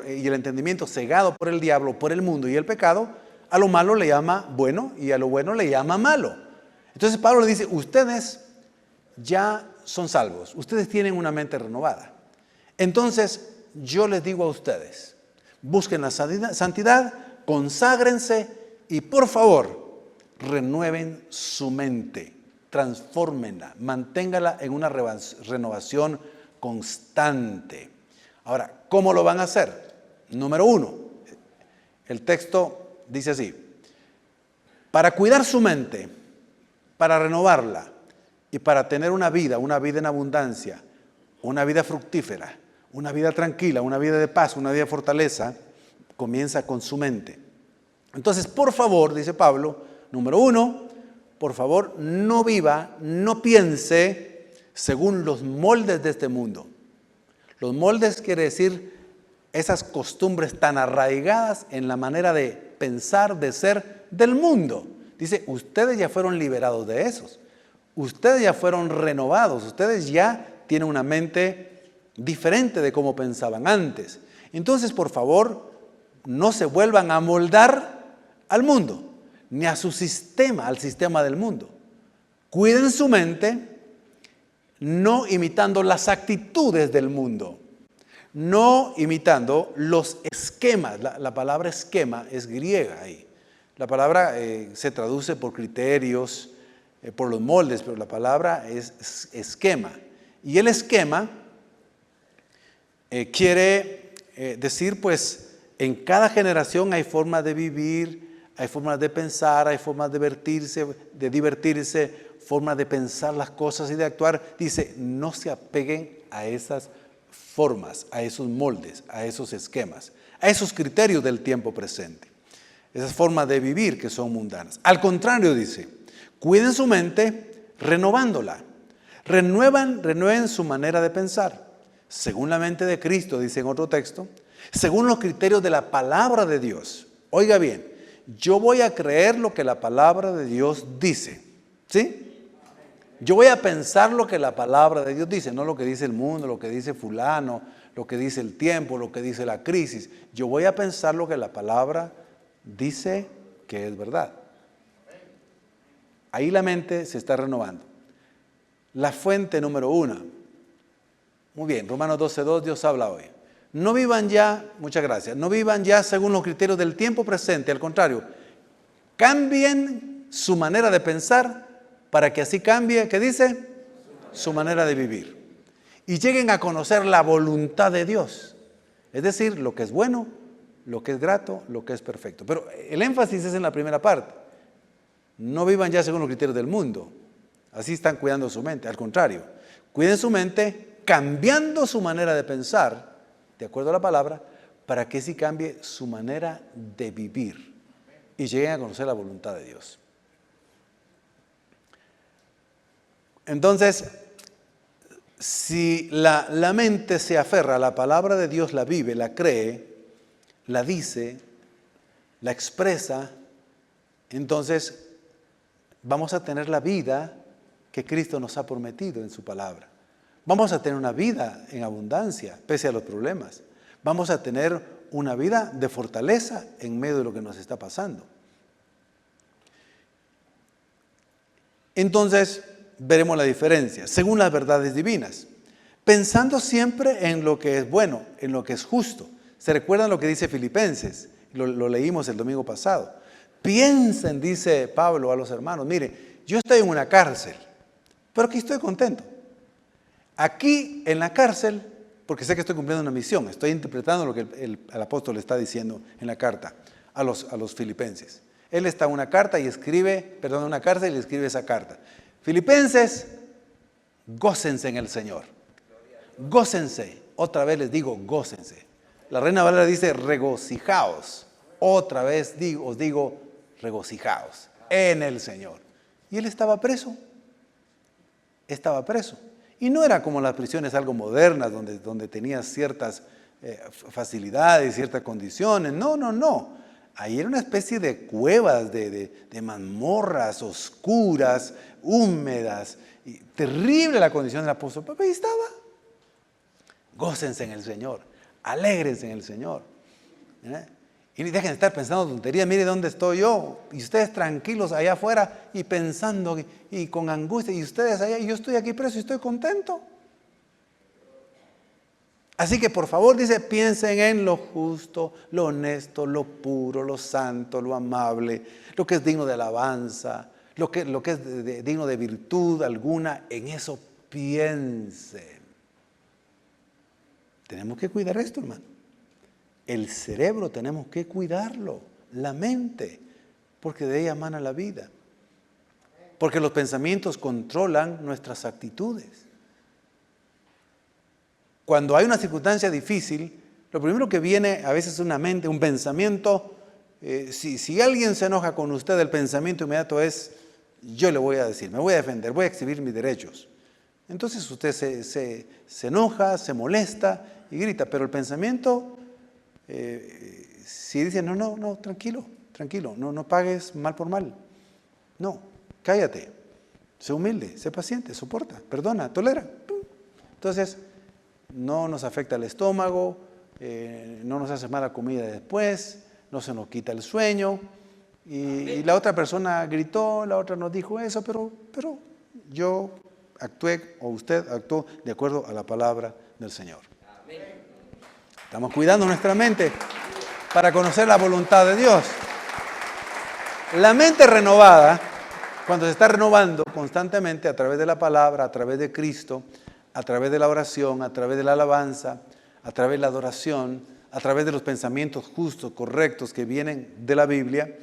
y el entendimiento cegado por el diablo, por el mundo y el pecado, a lo malo le llama bueno y a lo bueno le llama malo. Entonces Pablo le dice, ustedes ya son salvos, ustedes tienen una mente renovada. Entonces yo les digo a ustedes, busquen la santidad, conságrense y por favor renueven su mente. transfórmenla, manténgala en una renovación constante. Ahora, ¿cómo lo van a hacer? Número 1, el texto dice así: para cuidar su mente, para renovarla y para tener una vida en abundancia, una vida fructífera, una vida tranquila, una vida de paz, una vida de fortaleza, comienza con su mente. Entonces, por favor, dice Pablo, número 1, por favor, no viva, no piense según los moldes de este mundo. Los moldes quiere decir esas costumbres tan arraigadas en la manera de pensar, de ser del mundo. Dice, ustedes ya fueron liberados de esos. Ustedes ya fueron renovados. Ustedes ya tienen una mente diferente de cómo pensaban antes. Entonces, por favor, no se vuelvan a moldar al mundo, ni a su sistema, al sistema del mundo. Cuiden su mente, no imitando las actitudes del mundo, no imitando los esquemas. La palabra esquema es griega ahí. La palabra se traduce por criterios, por los moldes, pero la palabra es esquema. Y el esquema quiere decir, pues, en cada generación hay formas de vivir, hay formas de pensar, hay formas de divertirse, formas de pensar las cosas y de actuar. Dice, no se apeguen a esas formas, a esos moldes, a esos esquemas, a esos criterios del tiempo presente, esas formas de vivir que son mundanas. Al contrario, dice, cuiden su mente renovándola. Renueven su manera de pensar, según la mente de Cristo, dice en otro texto, según los criterios de la palabra de Dios. Oiga bien, yo voy a creer lo que la palabra de Dios dice, ¿sí? Yo voy a pensar lo que la palabra de Dios dice, no lo que dice el mundo, lo que dice fulano, lo que dice el tiempo, lo que dice la crisis. Yo voy a pensar lo que la palabra dice que es verdad. Ahí la mente se está renovando. La fuente número 1. Muy bien, Romanos 12:2, Dios habla hoy. No vivan ya, muchas gracias, no vivan ya según los criterios del tiempo presente, al contrario, cambien su manera de pensar para que así cambie, ¿qué dice? Su manera de vivir. Y lleguen a conocer la voluntad de Dios, es decir, lo que es bueno, lo que es grato, lo que es perfecto. Pero el énfasis es en la primera parte. No vivan ya según los criterios del mundo, así están cuidando su mente, al contrario, cuiden su mente cambiando su manera de pensar, de acuerdo a la palabra, para que sí cambie su manera de vivir y lleguen a conocer la voluntad de Dios. Entonces, si la mente se aferra a la palabra de Dios, la vive, la cree, la dice, la expresa, entonces vamos a tener la vida que Cristo nos ha prometido en su palabra. Vamos a tener una vida en abundancia, pese a los problemas. Vamos a tener una vida de fortaleza en medio de lo que nos está pasando. Entonces, veremos la diferencia, según las verdades divinas. Pensando siempre en lo que es bueno, en lo que es justo. ¿Se recuerdan lo que dice Filipenses? Lo leímos el domingo pasado. Piensen, dice Pablo a los hermanos, mire, yo estoy en una cárcel, pero aquí estoy contento. Aquí en la cárcel, porque sé que estoy cumpliendo una misión, estoy interpretando lo que el apóstol está diciendo en la carta a los filipenses. Él está en una carta y escribe, en una cárcel y escribe esa carta. Filipenses, gócense en el Señor. Gócense. Otra vez les digo, gócense. La Reina Valera dice, regocijaos. Otra vez os digo, regocijaos en el Señor. Y él estaba preso. Estaba preso. Y no era como las prisiones algo modernas, donde tenías ciertas facilidades, ciertas condiciones. No. Ahí era una especie de cuevas, de mazmorras oscuras, húmedas. Y terrible la condición del apóstol. Pero ahí estaba. Gócense en el Señor. Alégrense en el Señor. Y dejen de estar pensando tonterías. Mire dónde estoy yo. Y ustedes tranquilos allá afuera y pensando y con angustia. Y ustedes allá. Y yo estoy aquí preso y estoy contento. Así que por favor, dice, piensen en lo justo, lo honesto, lo puro, lo santo, lo amable, lo que es digno de alabanza, lo que es digno de virtud alguna, en eso piense. Tenemos que cuidar esto, hermano. El cerebro tenemos que cuidarlo, la mente, porque de ella emana la vida. Porque los pensamientos controlan nuestras actitudes. Cuando hay una circunstancia difícil, lo primero que viene a veces es una mente, un pensamiento. Si alguien se enoja con usted, el pensamiento inmediato es: yo le voy a decir, me voy a defender, voy a exhibir mis derechos. Entonces usted se enoja, se molesta y grita, pero el pensamiento, si dice: no, tranquilo, no pagues mal por mal. No, cállate, sé humilde, sé paciente, soporta, perdona, tolera. Entonces, no nos afecta el estómago, no nos hace mala comida después, no se nos quita el sueño. Y la otra persona gritó, la otra nos dijo eso, pero yo actué o usted actuó de acuerdo a la palabra del Señor. Estamos cuidando nuestra mente para conocer la voluntad de Dios. La mente renovada, cuando se está renovando constantemente a través de la palabra, a través de Cristo, a través de la oración, a través de la alabanza, a través de la adoración, a través de los pensamientos justos, correctos que vienen de la Biblia,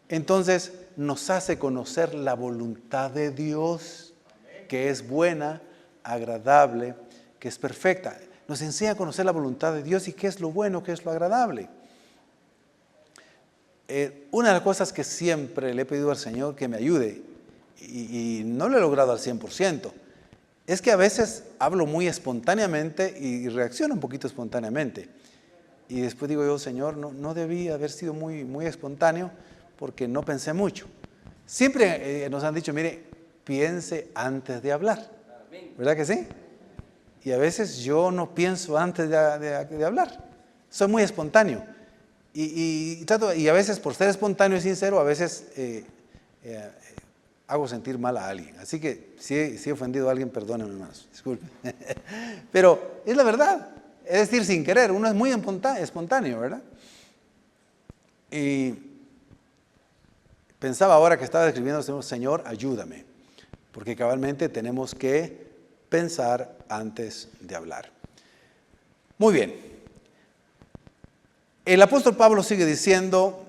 entonces nos hace conocer la voluntad de Dios, que es buena, agradable, que es perfecta. Nos enseña a conocer la voluntad de Dios y qué es lo bueno, qué es lo agradable. Una de las cosas que siempre le he pedido al Señor que me ayude, y no lo he logrado al 100%, es que a veces hablo muy espontáneamente y reacciono un poquito espontáneamente. Y después digo yo: Señor, no debí haber sido muy espontáneo porque no pensé mucho. Siempre nos han dicho: mire, piense antes de hablar. ¿Verdad que sí? Y a veces yo no pienso antes de hablar. Soy muy espontáneo. Y a veces, por ser espontáneo y sincero, a veces hago sentir mal a alguien. Así que si he ofendido a alguien, perdónenme, hermanos, disculpen. Pero es la verdad. Es decir, sin querer, uno es muy espontáneo, ¿verdad? Y pensaba ahora que estaba escribiendo: Señor, ayúdame. Porque cabalmente tenemos que pensar antes de hablar. Muy bien. El apóstol Pablo sigue diciendo,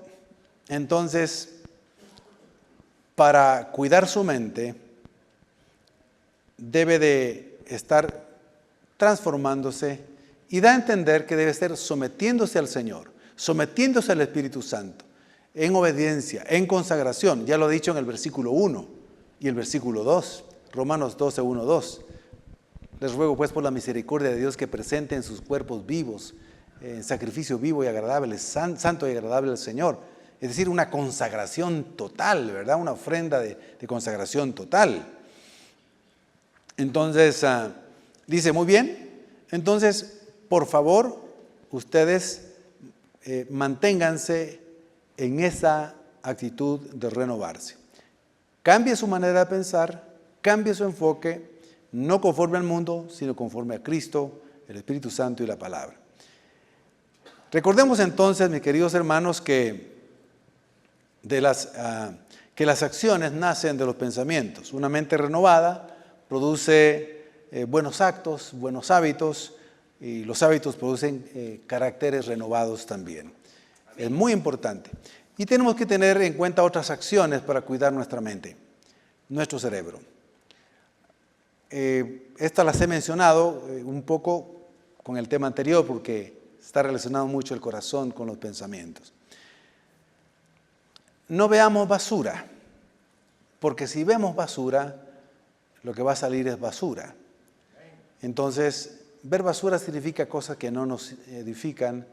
entonces, para cuidar su mente, debe de estar transformándose y da a entender que debe estar sometiéndose al Señor, sometiéndose al Espíritu Santo, en obediencia, en consagración. Ya lo he dicho en el versículo 1 y el versículo 2, Romanos 12, 1, 2. Les ruego pues por la misericordia de Dios que presenten sus cuerpos vivos, en sacrificio vivo y agradable, santo y agradable al Señor. Es decir, una consagración total, ¿verdad? Una ofrenda de consagración total. Entonces, dice: muy bien, entonces, por favor, ustedes manténganse en esa actitud de renovarse. Cambie su manera de pensar, cambie su enfoque, no conforme al mundo, sino conforme a Cristo, el Espíritu Santo y la palabra. Recordemos entonces, mis queridos hermanos, que las acciones nacen de los pensamientos. Una mente renovada produce buenos actos, buenos hábitos, y los hábitos producen caracteres renovados también. Es muy importante. Y tenemos que tener en cuenta otras acciones para cuidar nuestra mente, nuestro cerebro. Estas las he mencionado un poco con el tema anterior porque está relacionado mucho el corazón con los pensamientos. No veamos basura, porque si vemos basura, lo que va a salir es basura. Entonces, ver basura significa cosas que no nos edifican,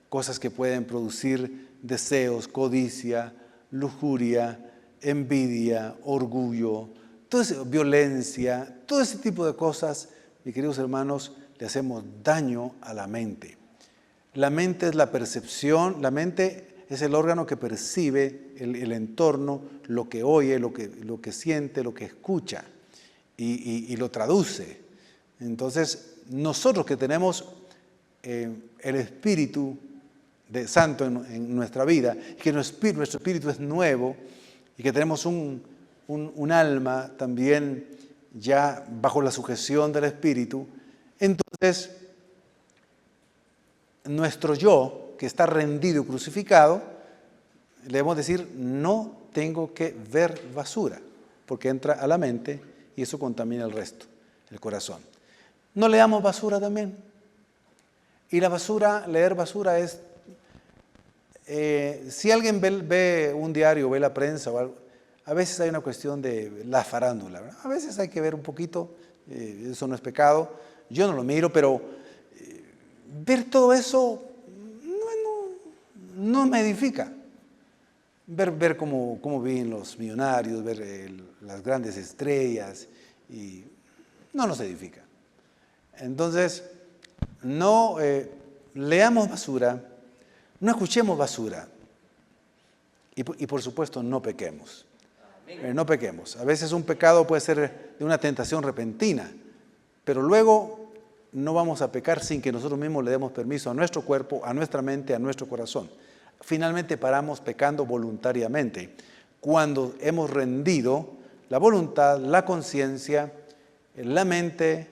cosas que pueden producir deseos, codicia, lujuria, envidia, orgullo, violencia, todo ese tipo de cosas, mis queridos hermanos, le hacemos daño a la mente. La mente es la percepción, la mente es el órgano que percibe el entorno, lo que oye, lo que siente, lo que escucha y lo traduce. Entonces, nosotros que tenemos el Espíritu de Santo en nuestra vida, que nuestro espíritu es nuevo y que tenemos un un alma también ya bajo la sujeción del Espíritu, entonces nuestro yo, que está rendido y crucificado, le debemos decir, no tengo que ver basura, porque entra a la mente y eso contamina el resto, el corazón. No leamos basura también. Y la basura, leer basura es, si alguien ve un diario, ve la prensa o algo, a veces hay una cuestión de la farándula, ¿verdad? A veces hay que ver un poquito, eso no es pecado, yo no lo miro, pero ver todo eso no me edifica. Ver cómo viven los millonarios, ver las grandes estrellas, y no nos edifica. Entonces, no leamos basura, no escuchemos basura y por supuesto no pequemos. No pequemos. A veces un pecado puede ser de una tentación repentina, pero luego no vamos a pecar sin que nosotros mismos le demos permiso a nuestro cuerpo, a nuestra mente, a nuestro corazón. Finalmente paramos pecando voluntariamente, cuando hemos rendido la voluntad, la conciencia, la mente.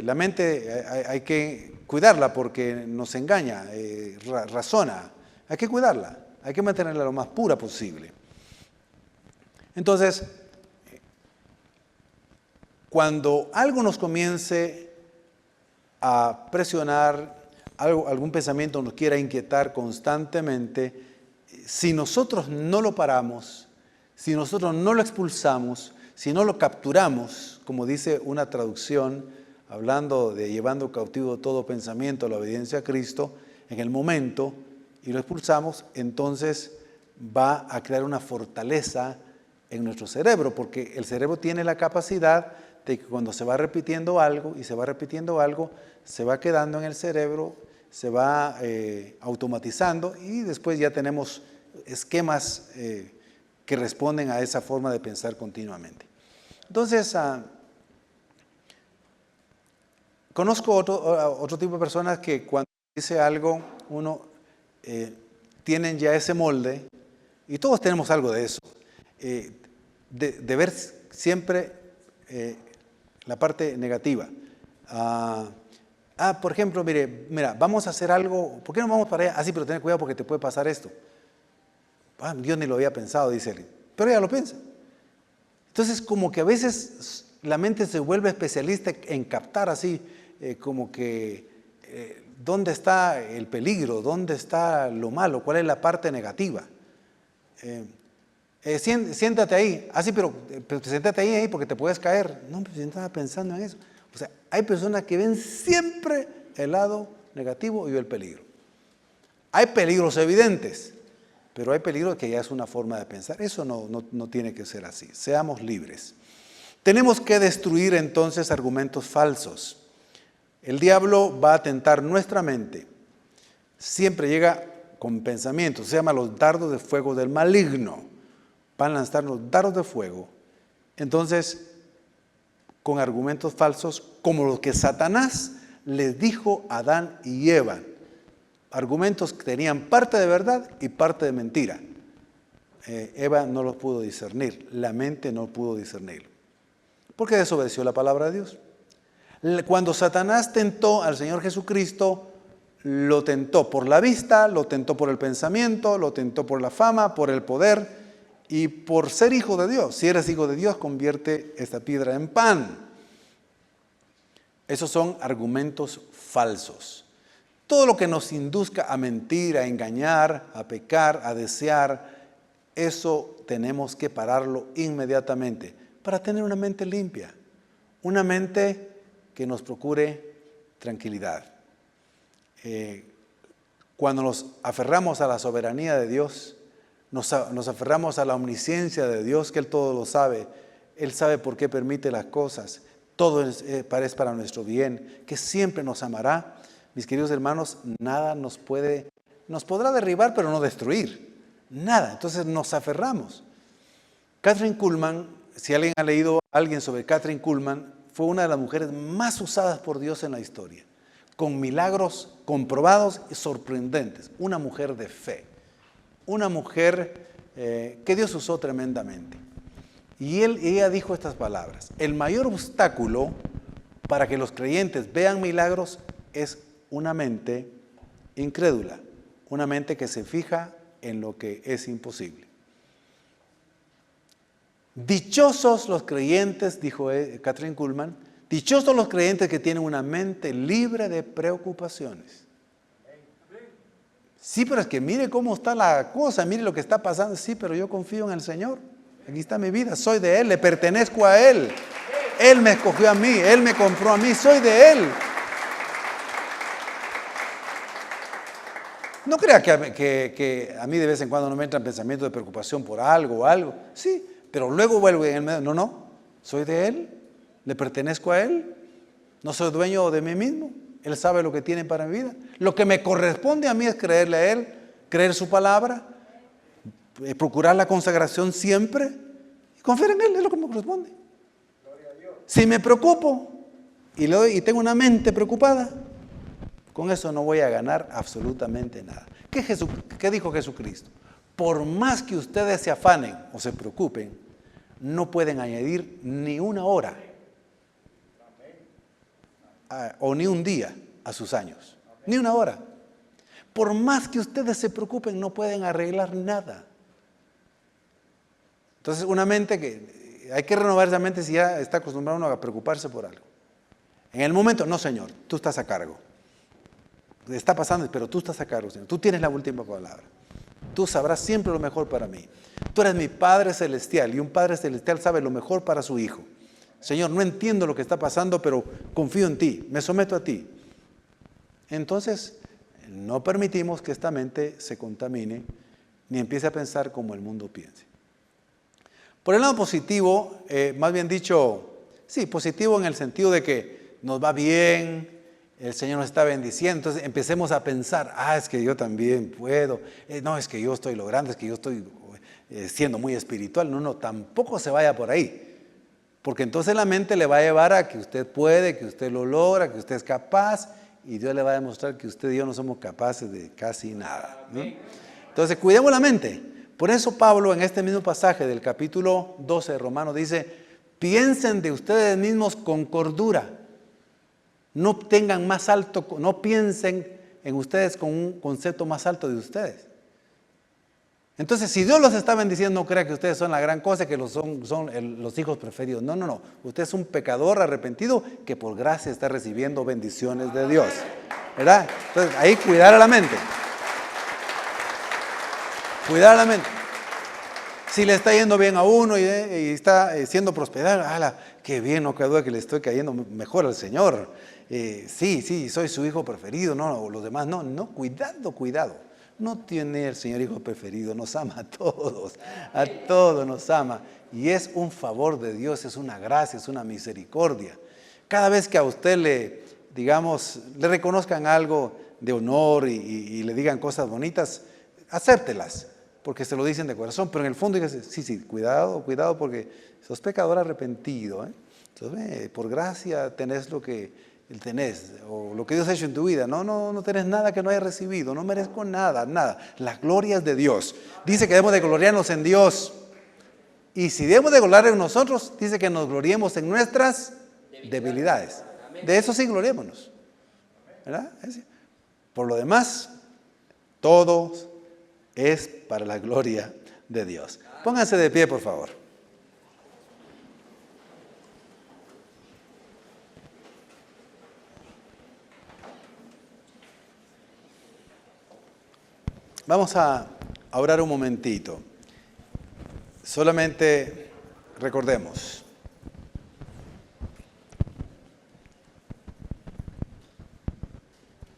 La mente hay que cuidarla porque nos engaña, razona. Hay que cuidarla, hay que mantenerla lo más pura posible. Entonces, cuando algo nos comience a presionar, algún pensamiento nos quiera inquietar constantemente, si nosotros no lo paramos, si nosotros no lo expulsamos, si no lo capturamos, como dice una traducción, hablando de llevando cautivo todo pensamiento a la obediencia a Cristo, en el momento, y lo expulsamos, entonces va a crear una fortaleza en nuestro cerebro, porque el cerebro tiene la capacidad de que cuando se va repitiendo algo, y se va repitiendo algo, se va quedando en el cerebro, se va automatizando, y después ya tenemos esquemas que responden a esa forma de pensar continuamente. Entonces, conozco otro tipo de personas que cuando dice algo, tienen ya ese molde, y todos tenemos algo de eso, de ver siempre la parte negativa. Por ejemplo, mira, vamos a hacer algo, ¿por qué no vamos para allá? Sí, pero ten cuidado porque te puede pasar esto. Dios ni lo había pensado, dice él, pero ella lo piensa. Entonces, como que a veces la mente se vuelve especialista en captar así, como que dónde está el peligro, dónde está lo malo, cuál es la parte negativa. Siéntate ahí, sí, pero siéntate ahí porque te puedes caer. No, pues yo estaba pensando en eso. O sea, hay personas que ven siempre el lado negativo y el peligro. Hay peligros evidentes, pero hay peligros que ya es una forma de pensar. Eso no tiene que ser así. Seamos libres. Tenemos que destruir entonces argumentos falsos. El diablo va a tentar nuestra mente. Siempre llega con pensamientos. Se llama los dardos de fuego del maligno. Van a lanzarnos dardos de fuego. Entonces, con argumentos falsos, como los que Satanás les dijo a Adán y Eva. Argumentos que tenían parte de verdad y parte de mentira. Eva no los pudo discernir. La mente no pudo discernir. Porque desobedeció la palabra de Dios. Cuando Satanás tentó al Señor Jesucristo, lo tentó por la vista, lo tentó por el pensamiento, lo tentó por la fama, por el poder y por ser hijo de Dios. Si eres hijo de Dios, convierte esta piedra en pan. Esos son argumentos falsos. Todo lo que nos induzca a mentir, a engañar, a pecar, a desear, eso tenemos que pararlo inmediatamente para tener una mente limpia, una mente que nos procure tranquilidad. Cuando nos aferramos a la soberanía de Dios, nos aferramos a la omnisciencia de Dios, que Él todo lo sabe. Él sabe por qué permite las cosas. Todo es para nuestro bien, que siempre nos amará. Mis queridos hermanos, nada nos podrá derribar, pero no destruir. Nada. Entonces nos aferramos. Kathryn Kuhlman, si alguien ha leído a alguien sobre Kathryn Kuhlman, fue una de las mujeres más usadas por Dios en la historia, con milagros comprobados y sorprendentes. Una mujer de fe, una mujer que Dios usó tremendamente. Y ella dijo estas palabras: el mayor obstáculo para que los creyentes vean milagros es una mente incrédula, una mente que se fija en lo que es imposible. Dichosos los creyentes, dijo Kathryn Kuhlman, dichosos los creyentes que tienen una mente libre de preocupaciones. Sí, pero es que mire cómo está la cosa, mire lo que está pasando. Sí, pero yo confío en el Señor. Aquí está mi vida, soy de Él, le pertenezco a Él. Él me escogió a mí, Él me compró a mí, soy de Él. No crea que a mí de vez en cuando no me entran pensamientos de preocupación por algo o algo. Sí, pero luego vuelvo en el medio. No, soy de Él, le pertenezco a Él. No soy dueño de mí mismo. Él sabe lo que tiene para mi vida. Lo que me corresponde a mí es creerle a Él, creer su palabra, procurar la consagración siempre y confiar en Él, es lo que me corresponde. Si me preocupo y tengo una mente preocupada, con eso no voy a ganar absolutamente nada. ¿Qué dijo Jesucristo? Por más que ustedes se afanen o se preocupen, no pueden añadir ni una hora o ni un día a sus años. Ni una hora. Por más que ustedes se preocupen, no pueden arreglar nada. Entonces, una mente que hay que renovar esa mente si ya está acostumbrado uno a preocuparse por algo. En el momento, no, Señor, tú estás a cargo. Está pasando, pero tú estás a cargo, Señor. Tú tienes la última palabra. Tú sabrás siempre lo mejor para mí. Tú eres mi Padre Celestial y un Padre Celestial sabe lo mejor para su Hijo. Señor, no entiendo lo que está pasando, pero confío en ti, me someto a ti. Entonces, no permitimos que esta mente se contamine ni empiece a pensar como el mundo piense. Por el lado positivo, más bien dicho, sí, positivo en el sentido de que nos va bien, el Señor nos está bendiciendo, entonces empecemos a pensar, es que yo también puedo, no, es que yo estoy logrando, es que yo estoy siendo muy espiritual. No, tampoco se vaya por ahí. Porque entonces la mente le va a llevar a que usted puede, que usted lo logra, que usted es capaz, y Dios le va a demostrar que usted y yo no somos capaces de casi nada, ¿no? Entonces, cuidemos la mente. Por eso Pablo, en este mismo pasaje del capítulo 12 de Romanos, dice: piensen de ustedes mismos con cordura. No tengan más alto, no piensen en ustedes con un concepto más alto de ustedes. Entonces, si Dios los está bendiciendo, no crea que ustedes son la gran cosa, que son los hijos preferidos. No. Usted es un pecador arrepentido que por gracia está recibiendo bendiciones de Dios. ¿Verdad? Entonces, ahí cuidar a la mente. Cuidar a la mente. Si le está yendo bien a uno y está siendo prosperado, qué bien, no cabe duda que le estoy cayendo mejor al Señor. Sí, soy su hijo preferido, no, los demás no, cuidado. No tiene el Señor hijo preferido, nos ama a todos nos ama. Y es un favor de Dios, es una gracia, es una misericordia. Cada vez que a usted le reconozcan algo de honor y le digan cosas bonitas, acéptelas, porque se lo dicen de corazón. Pero en el fondo dígase, sí, cuidado, porque sos pecador arrepentido. Entonces, por gracia tenés lo que tenés, o lo que Dios ha hecho en tu vida. No tenés nada que no hayas recibido, no merezco nada. La gloria es de Dios. Dice que debemos de gloriarnos en Dios. Y si debemos de gloriar en nosotros, dice que nos gloriemos en nuestras debilidades. De eso sí, gloriémonos. ¿Verdad? Por lo demás, todo es para la gloria de Dios. Pónganse de pie, por favor. Vamos a orar un momentito. Solamente recordemos.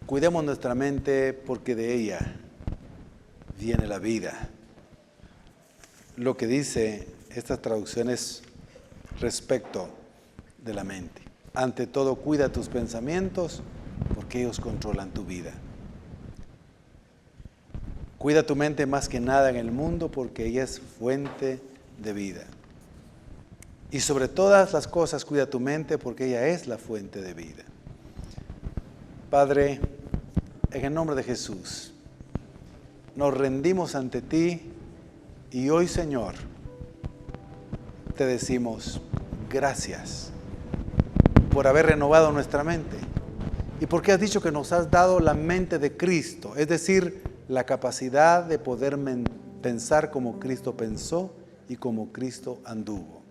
Cuidemos nuestra mente porque de ella viene la vida. Lo que dice estas traducciones respecto de la mente. Ante todo, cuida tus pensamientos porque ellos controlan tu vida. Cuida tu mente más que nada en el mundo porque ella es fuente de vida. Y sobre todas las cosas cuida tu mente porque ella es la fuente de vida. Padre, en el nombre de Jesús, nos rendimos ante ti y hoy, Señor, te decimos gracias por haber renovado nuestra mente. Y porque has dicho que nos has dado la mente de Cristo, es decir, la capacidad de poder pensar como Cristo pensó y como Cristo anduvo.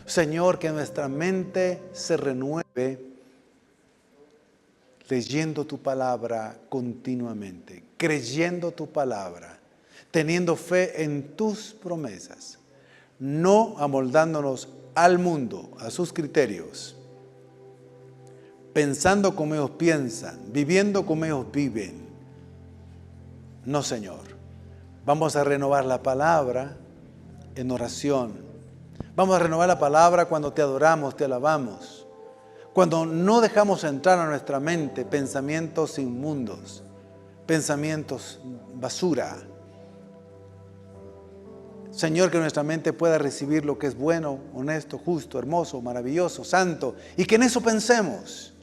Señor, que nuestra mente se renueve leyendo tu palabra continuamente, creyendo tu palabra, teniendo fe en tus promesas, no amoldándonos al mundo, a sus criterios, pensando como ellos piensan, viviendo como ellos viven. No, Señor, vamos a renovar la palabra en oración. Vamos a renovar la palabra cuando te adoramos, te alabamos. Cuando no dejamos entrar a nuestra mente pensamientos inmundos, pensamientos basura. Señor, que nuestra mente pueda recibir lo que es bueno, honesto, justo, hermoso, maravilloso, santo, y que en eso pensemos,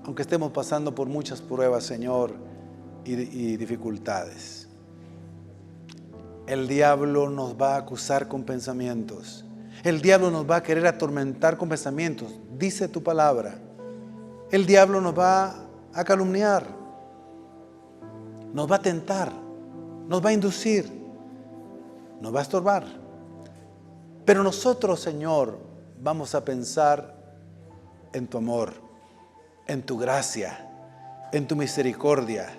aunque estemos pasando por muchas pruebas, Señor, y dificultades. El diablo nos va a acusar con pensamientos. El diablo nos va a querer atormentar con pensamientos. Dice tu palabra. El diablo nos va a calumniar. Nos va a tentar. Nos va a inducir. Nos va a estorbar. Pero nosotros, Señor, vamos a pensar en tu amor, en tu gracia, en tu misericordia,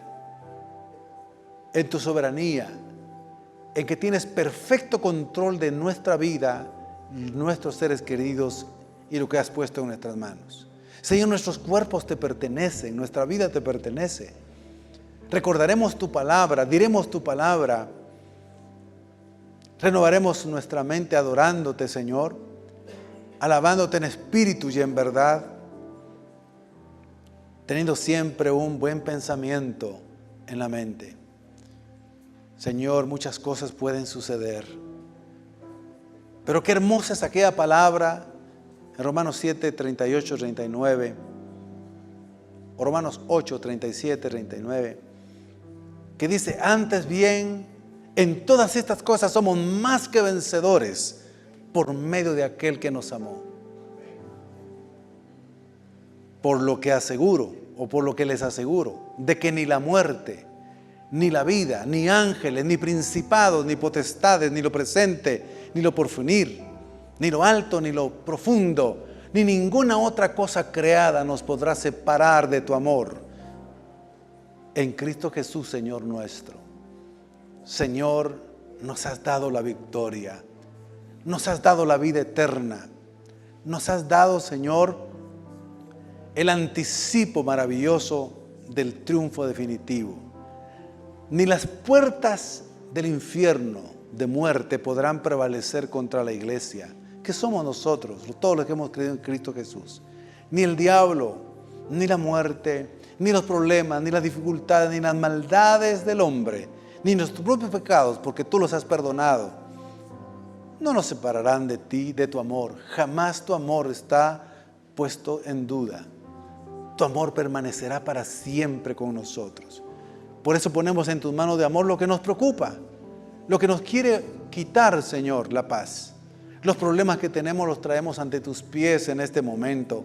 en tu soberanía, en que tienes perfecto control de nuestra vida, nuestros seres queridos y lo que has puesto en nuestras manos. Señor, nuestros cuerpos te pertenecen, nuestra vida te pertenece. Recordaremos tu palabra, diremos tu palabra, renovaremos nuestra mente adorándote, Señor, alabándote en espíritu y en verdad, teniendo siempre un buen pensamiento en la mente. Señor, muchas cosas pueden suceder, pero qué hermosa es aquella palabra en Romanos 7, 38, 39, o Romanos 8, 37, 39, que dice, antes bien, en todas estas cosas somos más que vencedores por medio de aquel que nos amó. Por lo que aseguro, o por lo que les aseguro, de que ni la muerte, ni la vida, ni ángeles, ni principados, ni potestades, ni lo presente, ni lo porvenir, ni lo alto, ni lo profundo, ni ninguna otra cosa creada nos podrá separar de tu amor en Cristo Jesús, Señor nuestro. Señor, nos has dado la victoria, nos has dado la vida eterna, nos has dado, Señor, el anticipo maravilloso del triunfo definitivo. Ni las puertas del infierno de muerte podrán prevalecer contra la iglesia, que somos nosotros, todos los que hemos creído en Cristo Jesús. Ni el diablo, ni la muerte, ni los problemas, ni las dificultades, ni las maldades del hombre, ni nuestros propios pecados, porque tú los has perdonado, no nos separarán de ti, de tu amor. Jamás tu amor está puesto en duda. Tu amor permanecerá para siempre con nosotros. Por eso ponemos en tus manos de amor lo que nos preocupa, lo que nos quiere quitar, Señor, la paz. Los problemas que tenemos los traemos ante tus pies en este momento.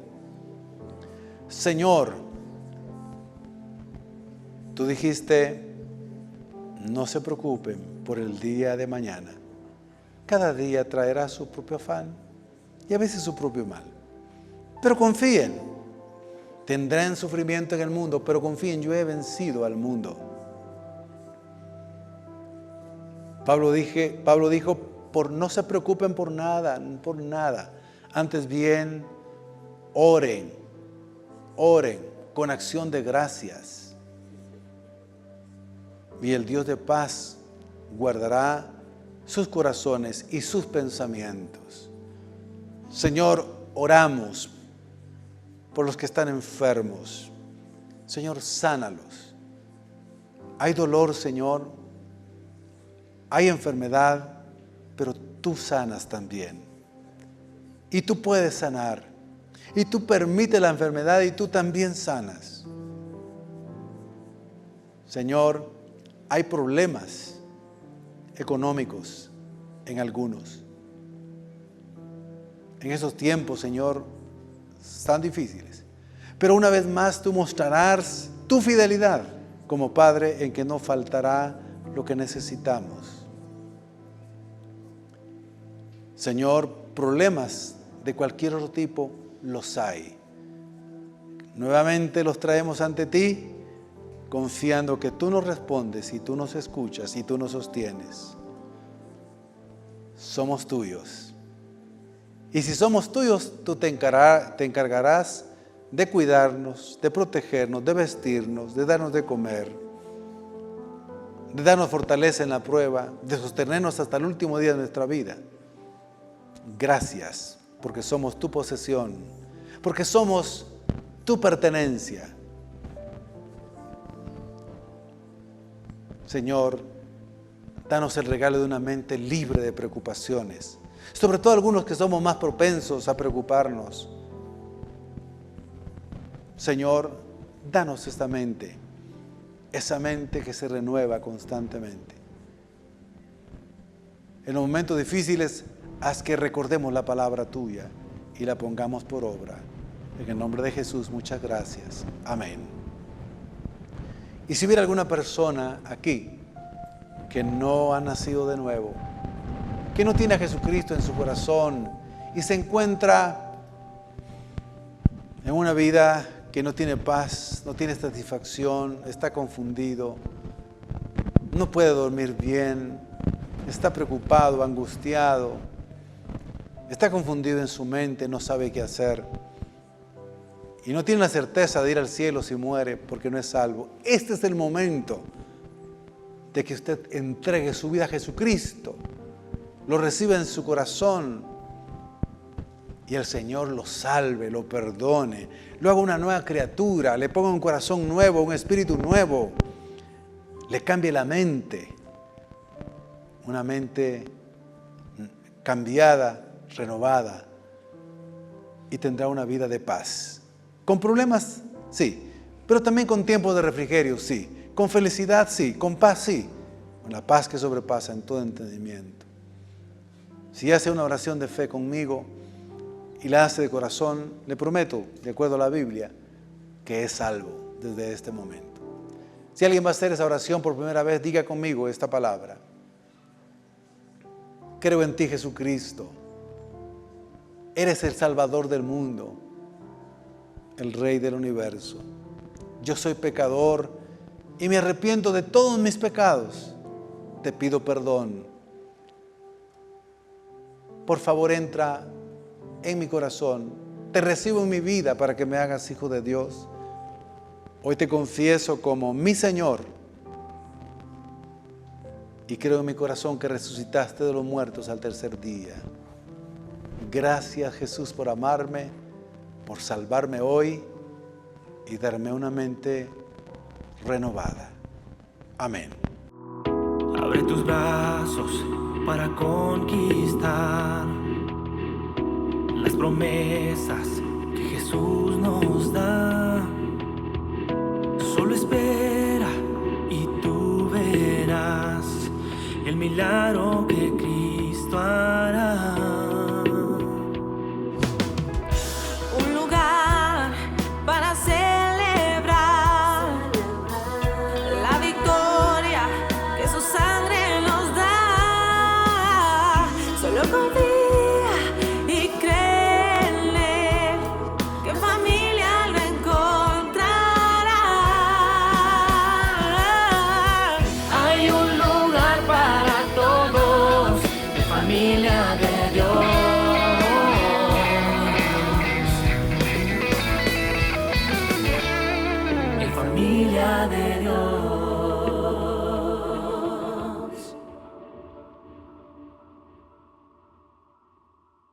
Señor, tú dijiste, no se preocupen por el día de mañana. Cada día traerá su propio afán y a veces su propio mal. Pero confíen. Tendrán sufrimiento en el mundo, pero confíen, yo he vencido al mundo. Pablo dijo, no se preocupen por nada. Antes bien, oren con acción de gracias. Y el Dios de paz guardará sus corazones y sus pensamientos. Señor, oramos por los que están enfermos. Señor, sánalos. Hay dolor, Señor. Hay enfermedad, pero tú sanas también. Y tú puedes sanar. Y tú permites la enfermedad y tú también sanas. Señor, hay problemas económicos en algunos. en esos tiempos, Señor, tan difíciles. Pero una vez más tú mostrarás tu fidelidad como Padre en que no faltará lo que necesitamos. Señor, problemas de cualquier otro tipo los hay. Nuevamente los traemos ante ti, confiando que tú nos respondes y tú nos escuchas y tú nos sostienes. Somos tuyos. Y si somos tuyos, tú te encargarás de cuidarnos, de protegernos, de vestirnos, de darnos de comer, de darnos fortaleza en la prueba, de sostenernos hasta el último día de nuestra vida. Gracias, porque somos tu posesión, porque somos tu pertenencia. Señor, danos el regalo de una mente libre de preocupaciones, sobre todo algunos que somos más propensos a preocuparnos. Señor, danos esta mente, esa mente que se renueva constantemente. En los momentos difíciles, haz que recordemos la palabra tuya y la pongamos por obra. En el nombre de Jesús, muchas gracias. Amén. Y si hubiera alguna persona aquí que no ha nacido de nuevo, que no tiene a Jesucristo en su corazón y se encuentra en una vida que no tiene paz, no tiene satisfacción, está confundido, no puede dormir bien, está preocupado, angustiado, está confundido en su mente, no sabe qué hacer y no tiene la certeza de ir al cielo si muere porque no es salvo. Este es el momento de que usted entregue su vida a Jesucristo, lo reciba en su corazón y el Señor lo salve, lo perdone, lo haga una nueva criatura, le ponga un corazón nuevo, un espíritu nuevo, le cambie la mente, una mente cambiada, renovada, y tendrá una vida de paz. Con problemas, sí, pero también con tiempos de refrigerio, sí, con felicidad, sí, con paz, sí, con la paz que sobrepasa en todo entendimiento. Si hace una oración de fe conmigo y la hace de corazón, le prometo, de acuerdo a la Biblia, que es salvo desde este momento. Si alguien va a hacer esa oración por primera vez, diga conmigo esta palabra: creo en ti, Jesucristo. Eres el Salvador del mundo, el Rey del universo. Yo soy pecador y me arrepiento de todos mis pecados. Te pido perdón. Por favor, entra en mi corazón. Te recibo en mi vida para que me hagas hijo de Dios. Hoy te confieso como mi Señor y creo en mi corazón que resucitaste de los muertos al tercer día. Gracias, Jesús, por amarme, por salvarme hoy y darme una mente renovada. Amén. Abre tus brazos para conquistar las promesas que Jesús nos da. Solo espera y tú verás el milagro que